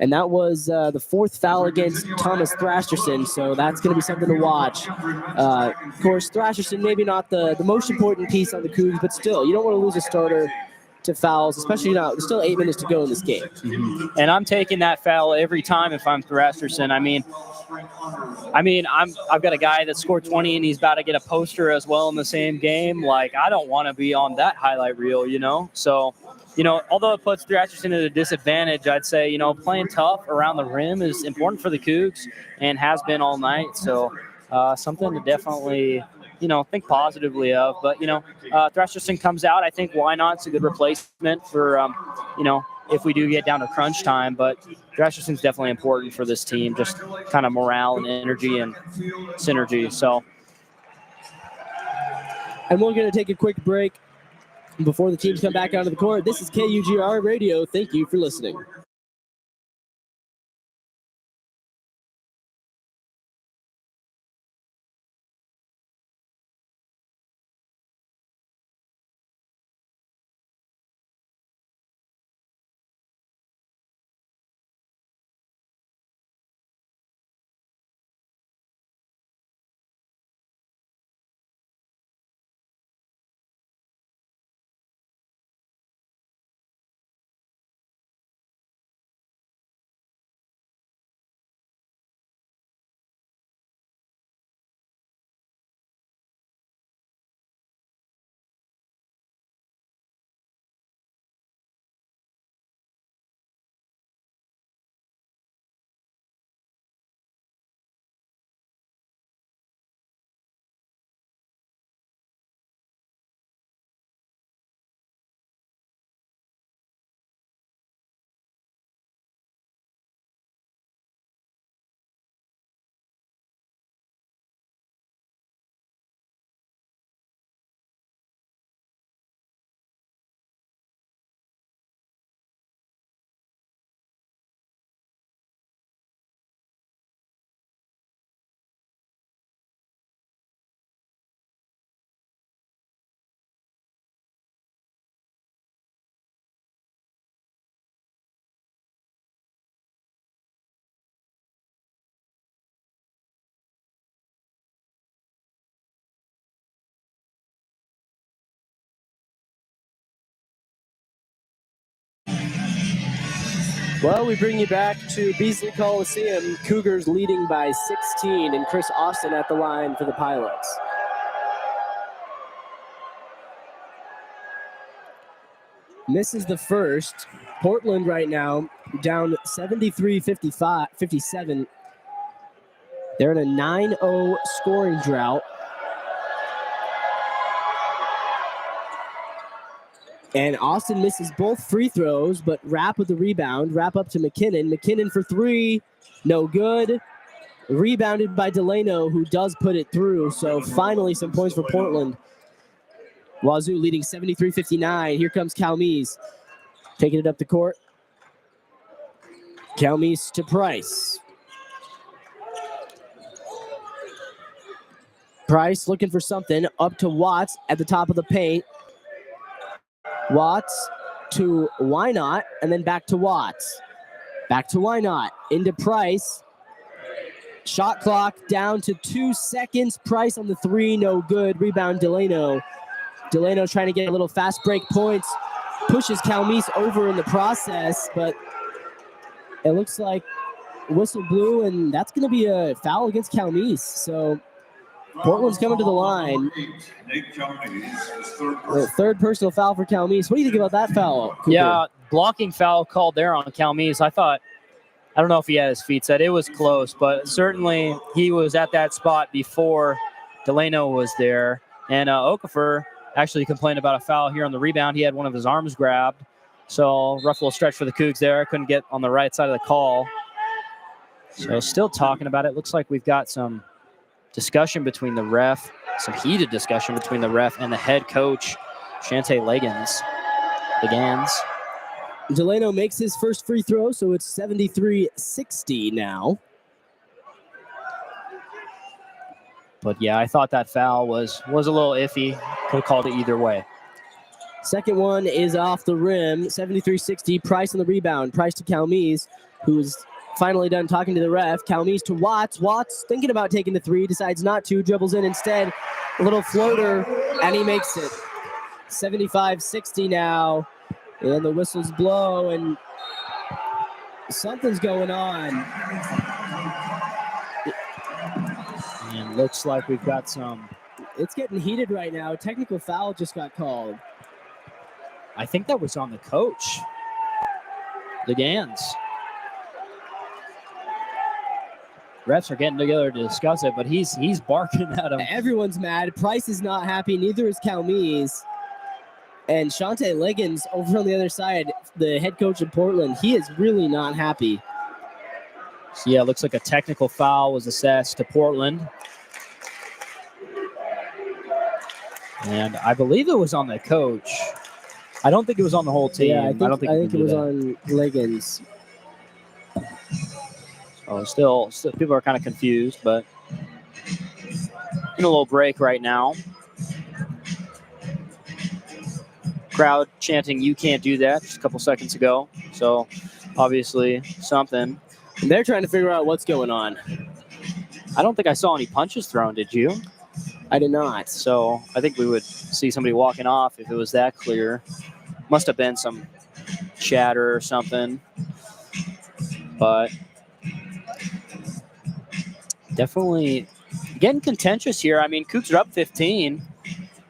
And that was the fourth foul against Thomas Thrasterson, so that's going to be something to watch. Of course, Thrasterson maybe not the most important piece on the Cougs, but still, you don't want to lose a starter to fouls, especially now. There's still 8 minutes to go in this game.
Mm-hmm. And I'm taking that foul every time if I'm Thrasterson. I've got a guy that scored 20 and he's about to get a poster as well in the same game. Like, I don't want to be on that highlight reel, So, although it puts Thrasterson at a disadvantage, I'd say, playing tough around the rim is important for the Cougs and has been all night. So, something to definitely, think positively of. But, Thrasterson comes out. I think why not? It's a good replacement for, if we do get down to crunch time. But Thrasterson's definitely important for this team, just kind of morale and energy and synergy. So,
and we're going to take a quick break before the teams come back onto the court. This is KUGR Radio. Thank you for listening. Well, we bring you back to Beasley Coliseum. Cougars leading by 16, and Chris Austin at the line for the Pilots. Misses the first. Portland right now down 73-57. They're in a 9-0 scoring drought. And Austin misses both free throws, but Rapp with the rebound. Rapp up to McKinnon. McKinnon for three. No good. Rebounded by Delano, who does put it through. So finally some points for Portland. Wazoo leading 73-59. Here comes Calmes. Taking it up the court. Calmes to Price. Price looking for something. Up to Watts at the top of the paint. Watts to Wynot, and then back to Watts. Back to Wynot, into Price. Shot clock down to 2 seconds. Price on the three, no good. Rebound Delano. Delano trying to get a little fast break points. pushes Calmese over in the process, but it looks like whistle blew, and that's going to be a foul against Calmese. So Portland's coming to the line. Third personal foul for Calmese. What do you think about that foul, Cooper?
Yeah, blocking foul called there on Calmese. I don't know if he had his feet set. It was close, but certainly he was at that spot before Delano was there. And Okafor actually complained about a foul here on the rebound. He had one of his arms grabbed. So rough little stretch for the Cougs there. Couldn't get on the right side of the call. So still talking about it. Looks like we've got some discussion between the ref, some heated discussion between the ref and the head coach, Shante Legans.
Delano makes his first free throw, so it's 73-60 now.
But yeah, I thought that foul was a little iffy. Could have called it either way.
Second one is off the rim, 73-60. Price on the rebound. Price to Calmese, who's finally done talking to the ref. Calmese to Watts. Watts thinking about taking the three, decides not to, dribbles in instead. A little floater, and he makes it. 75-60 now. And the whistles blow, and something's going on.
And looks like we've got some.
It's getting heated right now. Technical foul just got called.
I think that was on the coach, the Gans. Refs are getting together to discuss it, but he's barking at him.
Everyone's mad. Price is not happy. Neither is Calmese. And Shante Legans over on the other side, the head coach of Portland, he is really not happy.
So yeah, it looks like a technical foul was assessed to Portland. And I believe it was on the coach. I don't think it was on the whole team.
Yeah, I think it was
that.
on Legans.
Oh, still people are kind of confused, but in a little break right now. Crowd chanting, "You can't do that," just a couple seconds ago. So obviously something.
And they're trying to figure out what's going on.
I don't think I saw any punches thrown, did you?
I did not.
So I think we would see somebody walking off if it was that clear. Must have been some chatter or something. But definitely getting contentious here. I mean, Cougs are up 15.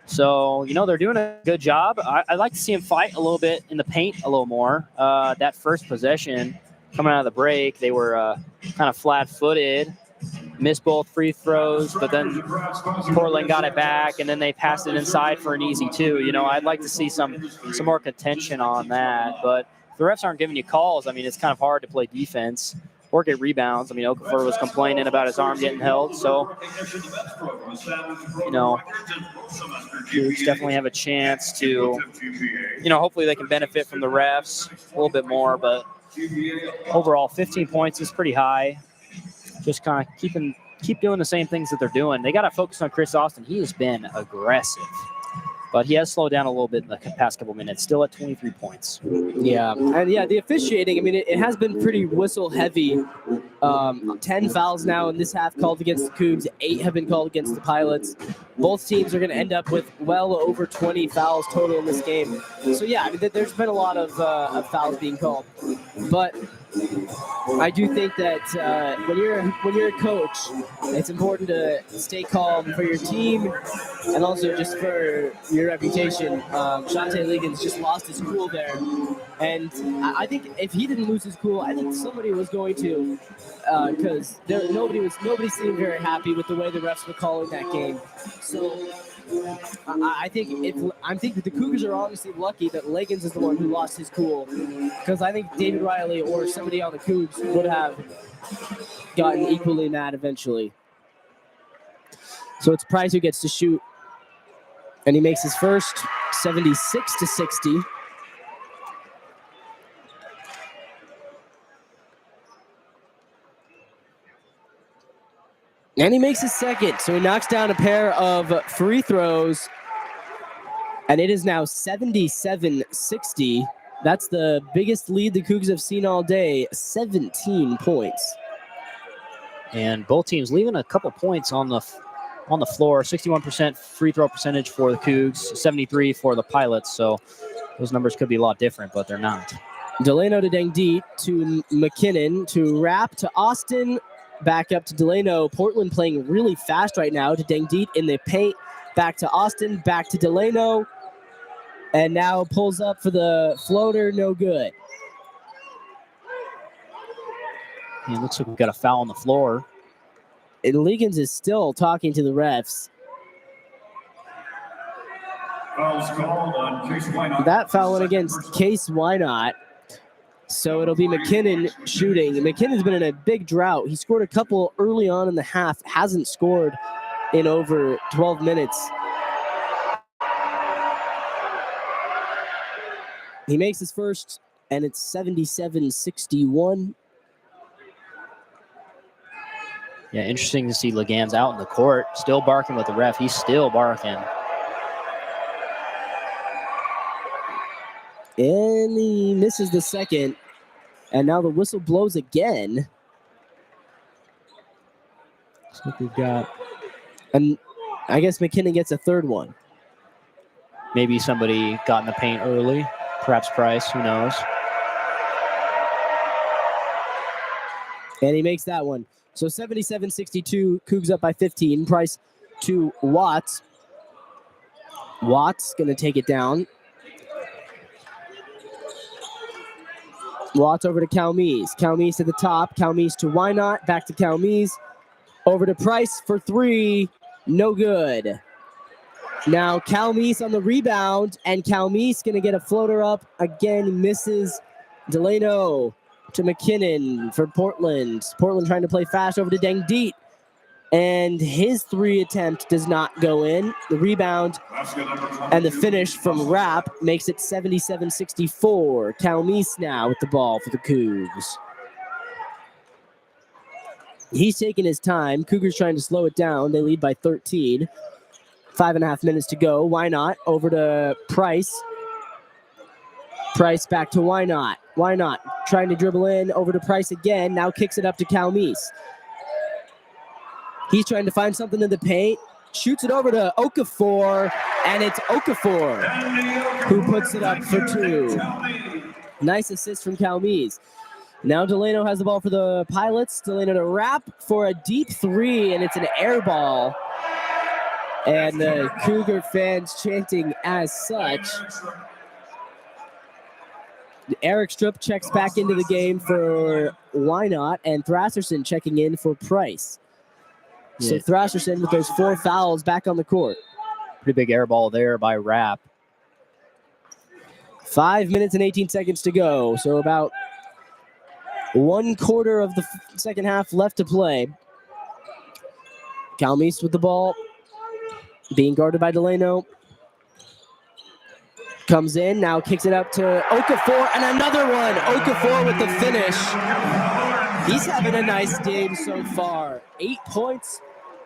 So, they're doing a good job. I'd like to see them fight a little bit in the paint a little more. That first possession coming out of the break, they were kind of flat-footed, missed both free throws, but then Portland got it back, and then they passed it inside for an easy two. I'd like to see some more contention on that. But if the refs aren't giving you calls, I mean, it's kind of hard to play defense or get rebounds. I mean, Okafor was complaining about his arm getting held. So, Cougs definitely have a chance to, hopefully they can benefit from the refs a little bit more. But overall, 15 points is pretty high. Just kind of keep doing the same things that they're doing. They got to focus on Chris Austin. He has been aggressive. But he has slowed down a little bit in the past couple minutes, still at 23 points.
Yeah. And, the officiating, I mean, it has been pretty whistle-heavy. 10 fouls now in this half called against the Cougs. 8 have been called against the Pilots. Both teams are going to end up with well over 20 fouls total in this game. So, yeah, I mean, there's been a lot of fouls being called. But I do think that when you're a coach, it's important to stay calm for your team and also just for your reputation. Shante Legans just lost his cool there, and I think if he didn't lose his cool, I think somebody was going to, because nobody seemed very happy with the way the refs were calling that game. So I think that the Cougars are obviously lucky that Legans is the one who lost his cool, because I think David Riley or somebody on the Cougs would have gotten equally mad eventually. So it's Price who gets to shoot, and he makes his first, 76-60. And he makes his second, so he knocks down a pair of free throws, and it is now 77-60. That's the biggest lead the Cougs have seen all day, 17 points.
And both teams leaving a couple points on the floor. 61% free throw percentage for the Cougs, 73% for the Pilots. So Those numbers could be a lot different, but they're not.
Delano to Dengdeet to McKinnon to Rapp to Austin. Back up to Delano. Portland playing really fast right now to Dengdeet in the paint. Back to Austin. Back to Delano. And now pulls up for the floater. No good.
Yeah, it looks like we've got a foul on the floor.
And Legans is still talking to the refs.
Foul's called on Case Wynot.
That foul went against Case Wynot. So it'll be McKinnon shooting. McKinnon's been in a big drought. He scored a couple early on in the half. Hasn't scored in over 12 minutes. He makes his first, and it's 77-61.
Yeah, interesting to see Legans out in the court, still barking with the ref. He's still barking.
And he misses the second. And now the whistle blows again. Looks like we've got. And I guess McKinnon gets a third one.
Maybe somebody got in the paint early. Perhaps Price, who knows?
And he makes that one. So 77-62, Cougs up by 15. Price to Watts. Watts going to take it down. Watts over to Calmes. Calmes to the top. Calmes to Wynot. Back to Calmes. Over to Price for three. No good. Now Calmes on the rebound. And Calmes going to get a floater up. Again, misses. Delano to McKinnon for Portland. Portland trying to play fast over to Dengdeet. And his three attempt does not go in. The rebound and the finish from Rapp makes it 77-64. Calmes now with the ball for the Cougs. He's taking his time. Cougars trying to slow it down. They lead by 13. 5.5 minutes to go. Wynot over to Price. Price back to Wynot. Wynot trying to dribble in over to Price again. Now kicks it up to Calmes. He's trying to find something in the paint. Shoots it over to Okafor, and it's Okafor who puts it up for two. Nice assist from Calmes. Now Delano has the ball for the Pilots. Delano to Rapp for a deep three, and it's an air ball. And the Cougar fans chanting as such. Eric Strupp checks back into the game for Wynot, and Thrasserson checking in for Price. So Thrasserson with those 4 fouls back on the court.
Pretty big air ball there by Rapp.
5 minutes and 18 seconds to go. So about 1/4 of the second half left to play. Calmes with the ball. Being guarded by Delano. Comes in, now kicks it up to Okafor, and another one. Okafor with the finish. He's having a nice game so far. 8 points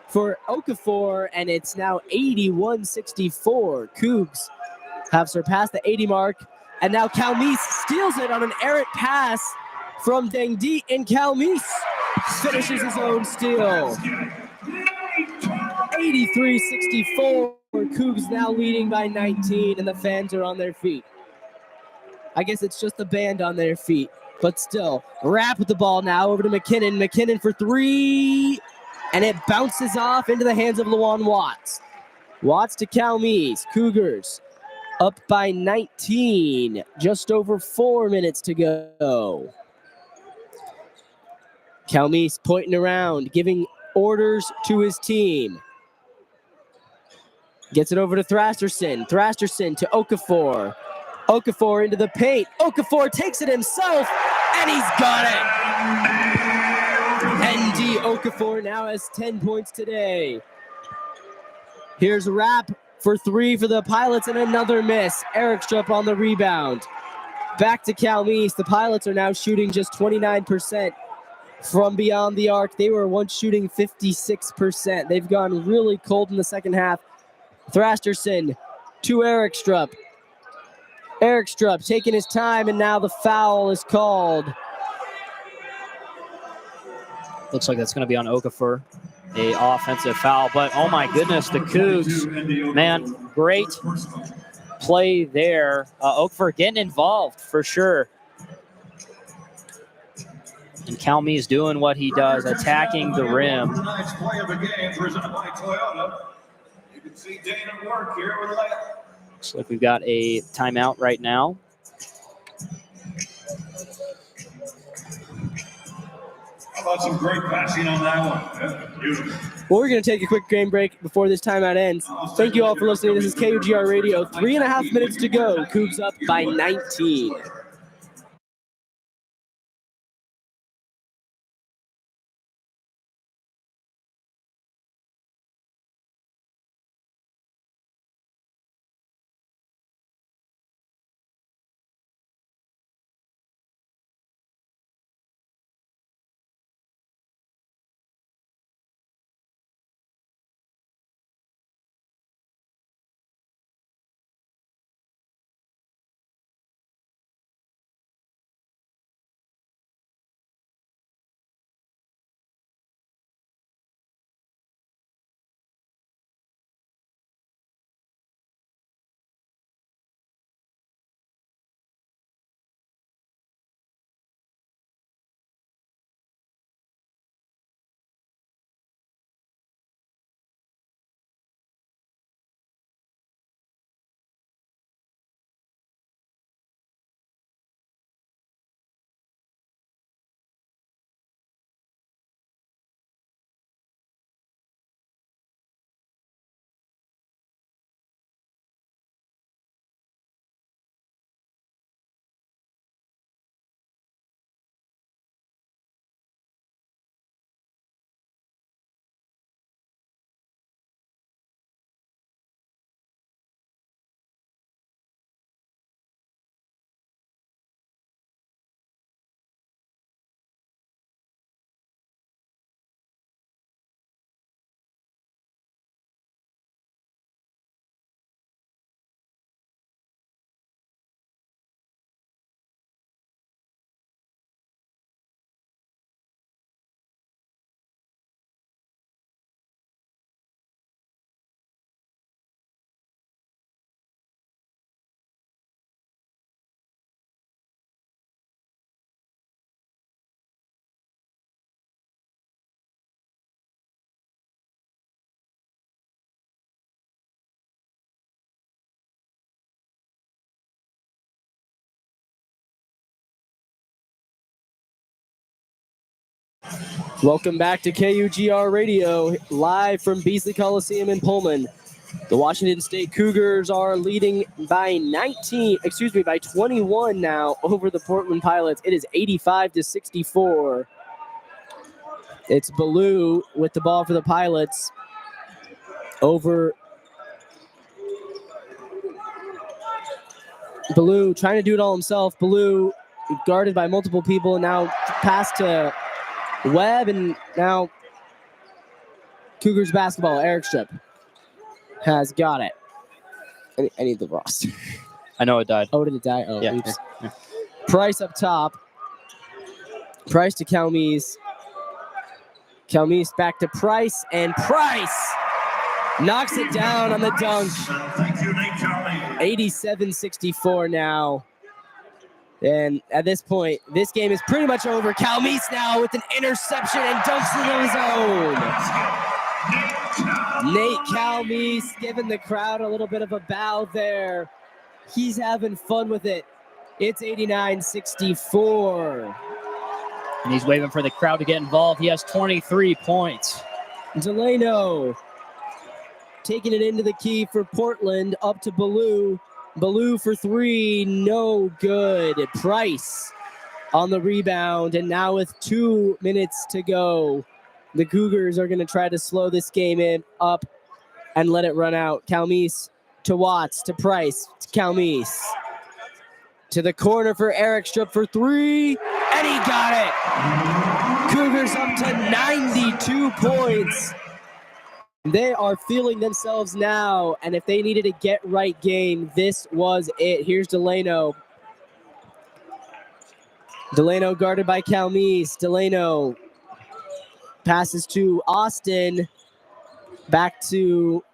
for Okafor, and it's now 81-64. Cougs have surpassed the 80 mark, and now Calmes steals it on an errant pass from Dengdeet, and Calmes finishes his own steal. 83-64. Cougs now leading by 19, and the fans are on their feet. I guess it's just the band on their feet, but still. Rapp with the ball now over to McKinnon. McKinnon for three, and it bounces off into the hands of Lawan Watts. Watts to Calmes. Cougars up by 19. Just over 4 minutes to go. Calmes pointing around, giving orders to his team. Gets it over to Thrasserson. Thrasserson to Okafor. Okafor into the paint. Okafor takes it himself, and he's got it. ND Okafor now has 10 points today. Here's Rapp for three for the Pilots, and another miss. Eric Strupp on the rebound. Back to Calmes. The Pilots are now shooting just 29% from beyond the arc. They were once shooting 56%. They've gone really cold in the second half. Thrasserson to Eric Strupp. Eric Strupp taking his time, and now the foul is called.
Looks like that's going to be on Okafor, a offensive foul. But, oh, my goodness, the Cougs, man, great play there. Oakford getting involved for sure. And Calmy is doing what he does, attacking the rim.
Tonight's play of the game presented by Toyota. You can see Dana work here with Leah.
Looks like we've got a timeout right now.
How about some great passing on that one? Yeah, beautiful.
Well, we're going to take a quick game break before this timeout ends. Thank you all for listening. This is KUGR Radio. 3.5 minutes to go. Cougs up by 19. Welcome back to KUGR Radio, live from Beasley Coliseum in Pullman. The Washington State Cougars are leading by 21 now over the Portland Pilots. It is 85-64. It's Ballou with the ball for the Pilots over. Ballou trying to do it all himself. Ballou guarded by multiple people, and now pass to Webb, and now Cougars basketball. Eric Strip has got it. I need the roster.
I know it died.
Oh, did it die? Oh,
Yeah.
oops. Yeah. Price up top. Price to Calmes. Calmes back to Price, and Price knocks it down on the dunk.
Thank you, Nate Charlie.
87-64 now. And at this point, this game is pretty much over. Calmes now with an interception and dunks into his own. Nate Calmes giving the crowd a little bit of a bow there. He's having fun with it. It's 89-64.
And he's waving for the crowd to get involved. He has 23 points.
Delano taking it into the key for Portland, up to Ballou. Ballou for three, no good. Price on the rebound, and now with 2 minutes to go, the Cougars are going to try to slow this game up and let it run out. Calmes to Watts, to Price, to Calmes. To the corner for Eric Strupp for three, and he got it. Cougars up to 92 points. They are feeling themselves now, and if they needed a get-right game, this was it. Here's Delano. Delano guarded by Calmes. Delano passes to Austin. Back to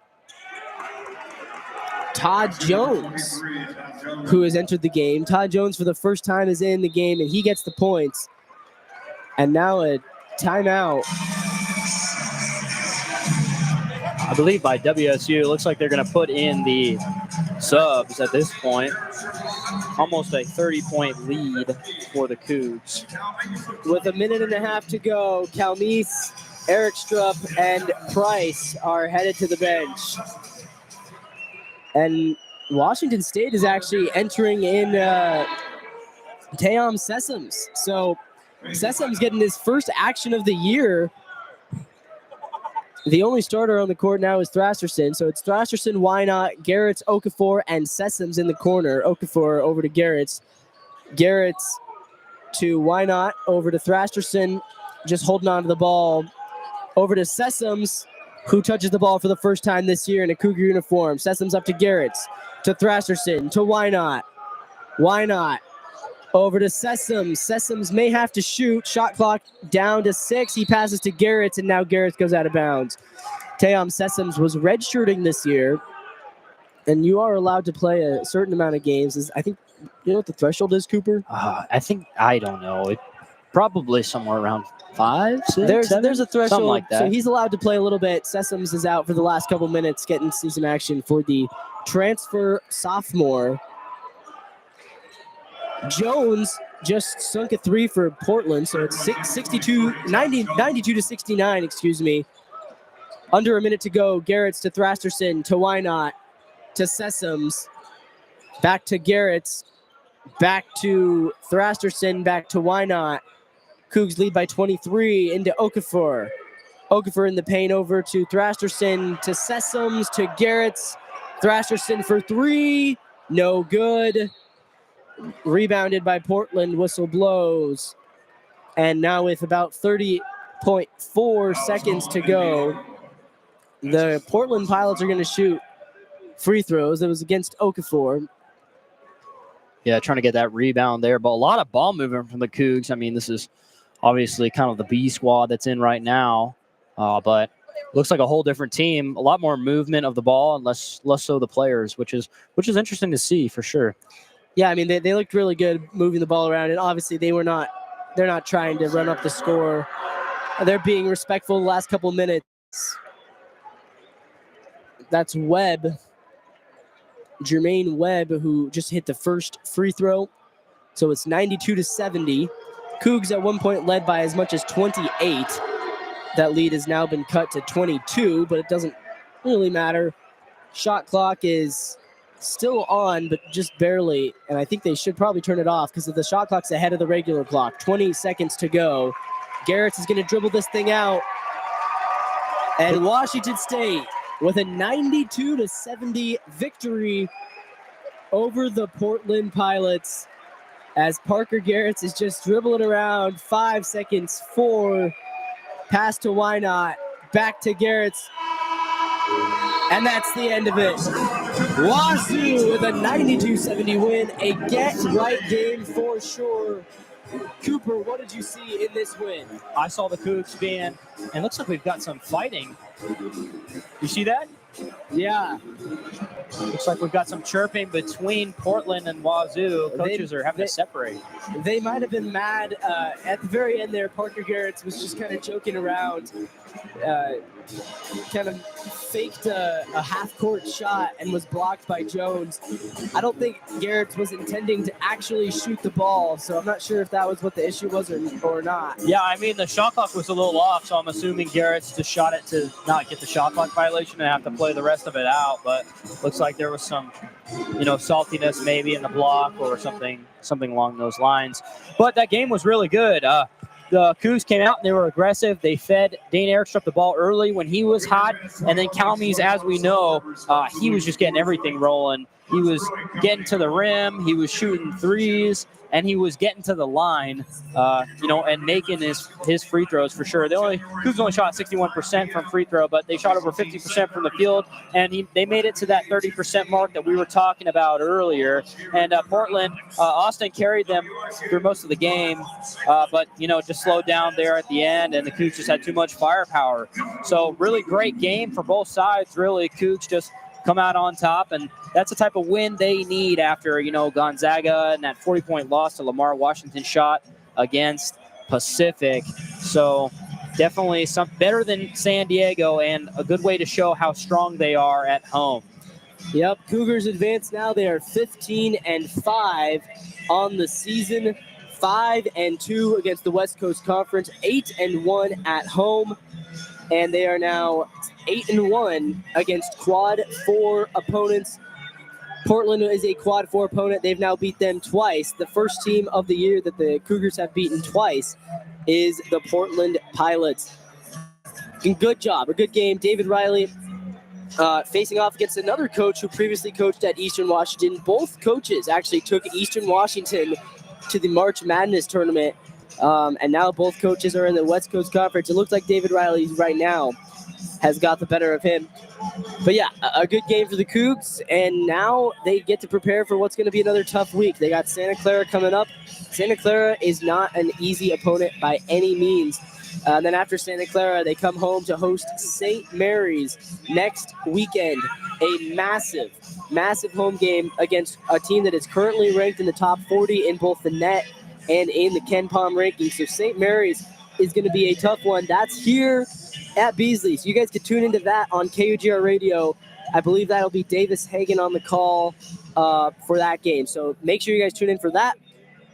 Todd Jones, who has entered the game. Todd Jones for the first time is in the game, and he gets the points. And now a timeout.
I believe by WSU. It looks like they're going to put in the subs at this point. Almost a 30-point lead for the Cougs.
With a minute and a half to go, Calmise, Eric Strupp, and Price are headed to the bench. And Washington State is actually entering in Teom Sessoms. So Sessoms getting his first action of the year. The only starter on the court now is Thrasterson. So it's Thrasterson, Wynot, Garrett's, Okafor, and Sessoms in the corner. Okafor over to Garrett's. Garrett's to Wynot, over to Thrasterson, just holding on to the ball. Over to Sessoms, who touches the ball for the first time this year in a Cougar uniform. Sessoms up to Garrett's, to Thrasterson, to Wynot. Wynot over to Sessoms. Sessoms may have to shoot. Shot clock down to 6. He passes to Garrett, and now Garrett goes out of bounds. Teom Sessoms was redshirting this year, and you are allowed to play a certain amount of games. I think, you know what the threshold is, Cooper?
I don't know. It probably somewhere around 5, 6,
There's
7?
a threshold,
something like that.
so he's allowed to play a little bit. Sessoms is out for the last couple minutes, getting to see some action for the transfer sophomore. Jones just sunk a 3 for Portland, so it's 92 to 69, excuse me. Under a minute to go. Garrett's to Thrasterson, to Wynot, to Sessoms, back to Garrett's, back to Thrasterson, back to Wynot. Cougs lead by 23 into Okafor. Okafor in the paint over to Thrasterson, to Sessoms, to Garrett's. Thrasterson for 3, no good. Rebounded by Portland, whistle blows. And now with about 30.4 seconds to go, the Portland Pilots are going to shoot free throws. It was against Okafor.
Yeah, trying to get that rebound there, but a lot of ball movement from the Cougs. I mean, this is obviously kind of the B squad that's in right now, but looks like a whole different team. A lot more movement of the ball and less so the players, which is interesting to see for sure.
Yeah, I mean, they looked really good moving the ball around, and obviously they're not trying to run up the score. They're being respectful the last couple minutes. That's Webb, Jermaine Webb, who just hit the first free throw. So it's 92 to 70. Cougs at one point led by as much as 28. That lead has now been cut to 22, but it doesn't really matter. Shot clock is still on, but just barely, and I think they should probably turn it off because the shot clock's ahead of the regular clock. 20 seconds to go. Garrett's is going to dribble this thing out, and Washington State with a 92 to 70 victory over the Portland Pilots as Parker Garrett's is just dribbling around. 5 seconds, 4, pass to Wynot, back to Garrett's, and that's the end of it. WSU with a 92-70 win, a get-right game for sure. Cooper, what did you see in this win?
I saw the Cougs being, and looks like we've got some fighting. You see that?
Yeah.
Looks like we've got some chirping between Portland and Wazoo. Coaches are having to separate.
They might have been mad at the very end there. Parker Garrett's was just kind of joking around, kind of faked a half-court shot and was blocked by Jones. I don't think Garrett's was intending to actually shoot the ball, so I'm not sure if that was what the issue was or not.
Yeah, I mean, the shot clock was a little off, so I'm assuming Garrett's just shot it to not get the shot clock violation and have to play the rest of it out, but looks like there was some, saltiness maybe in the block or something along those lines. But that game was really good. The Cougs came out and they were aggressive. They fed Dane Erickstrup the ball early when he was hot. And then Calmes, as we know, he was just getting everything rolling. He was getting to the rim. He was shooting threes. And he was getting to the line, and making his free throws for sure. Cougs only shot 61% from free throw, but they shot over 50% from the field. And they made it to that 30% mark that we were talking about earlier. And Portland, Austin carried them through most of the game, but just slowed down there at the end. And the Cougs just had too much firepower. So really great game for both sides. Really, Cougs just come out on top, and that's the type of win they need after, Gonzaga and that 40-point loss to Lamar Washington shot against Pacific. So definitely some better than San Diego, and a good way to show how strong they are at home.
Yep, Cougars advance now. They are 15-5 on the season, 5-2 against the West Coast Conference, 8-1 at home, and they are now 8-1 against Quad 4 opponents. Portland is a Quad 4 opponent. They've now beat them twice. The first team of the year that the Cougars have beaten twice is the Portland Pilots. Good job, a good game. David Riley facing off against another coach who previously coached at Eastern Washington. Both coaches actually took Eastern Washington to the March Madness tournament, and now both coaches are in the West Coast Conference. It looks like David Riley right now has got the better of him. But yeah, a good game for the Cougs, and now they get to prepare for what's going to be another tough week. They got Santa Clara coming up. Santa Clara is not an easy opponent by any means. And then after Santa Clara, they come home to host St. Mary's next weekend. A massive, massive home game against a team that is currently ranked in the top 40 in both the net and in the Ken Palm rankings. So St. Mary's is going to be a tough one. That's here at Beasley. So you guys can tune into that on KUGR Radio. I believe that'll be Davis Hagan on the call for that game. So make sure you guys tune in for that.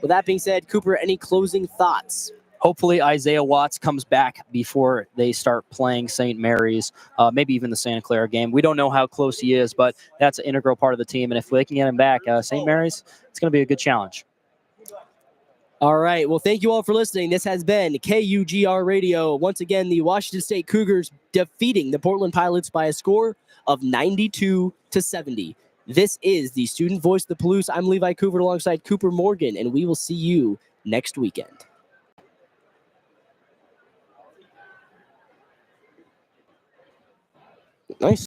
With that being said, Cooper, any closing thoughts?
Hopefully Isaiah Watts comes back before they start playing St. Mary's, maybe even the Santa Clara game. We don't know how close he is, but that's an integral part of the team. And if they can get him back, St. Mary's, it's going to be a good challenge.
All right. Well, thank you all for listening. This has been KUGR Radio. Once again, the Washington State Cougars defeating the Portland Pilots by a score of 92-70. This is the Student Voice of the Palouse. I'm Levi Coovert alongside Cooper Morgan, and we will see you next weekend. Nice.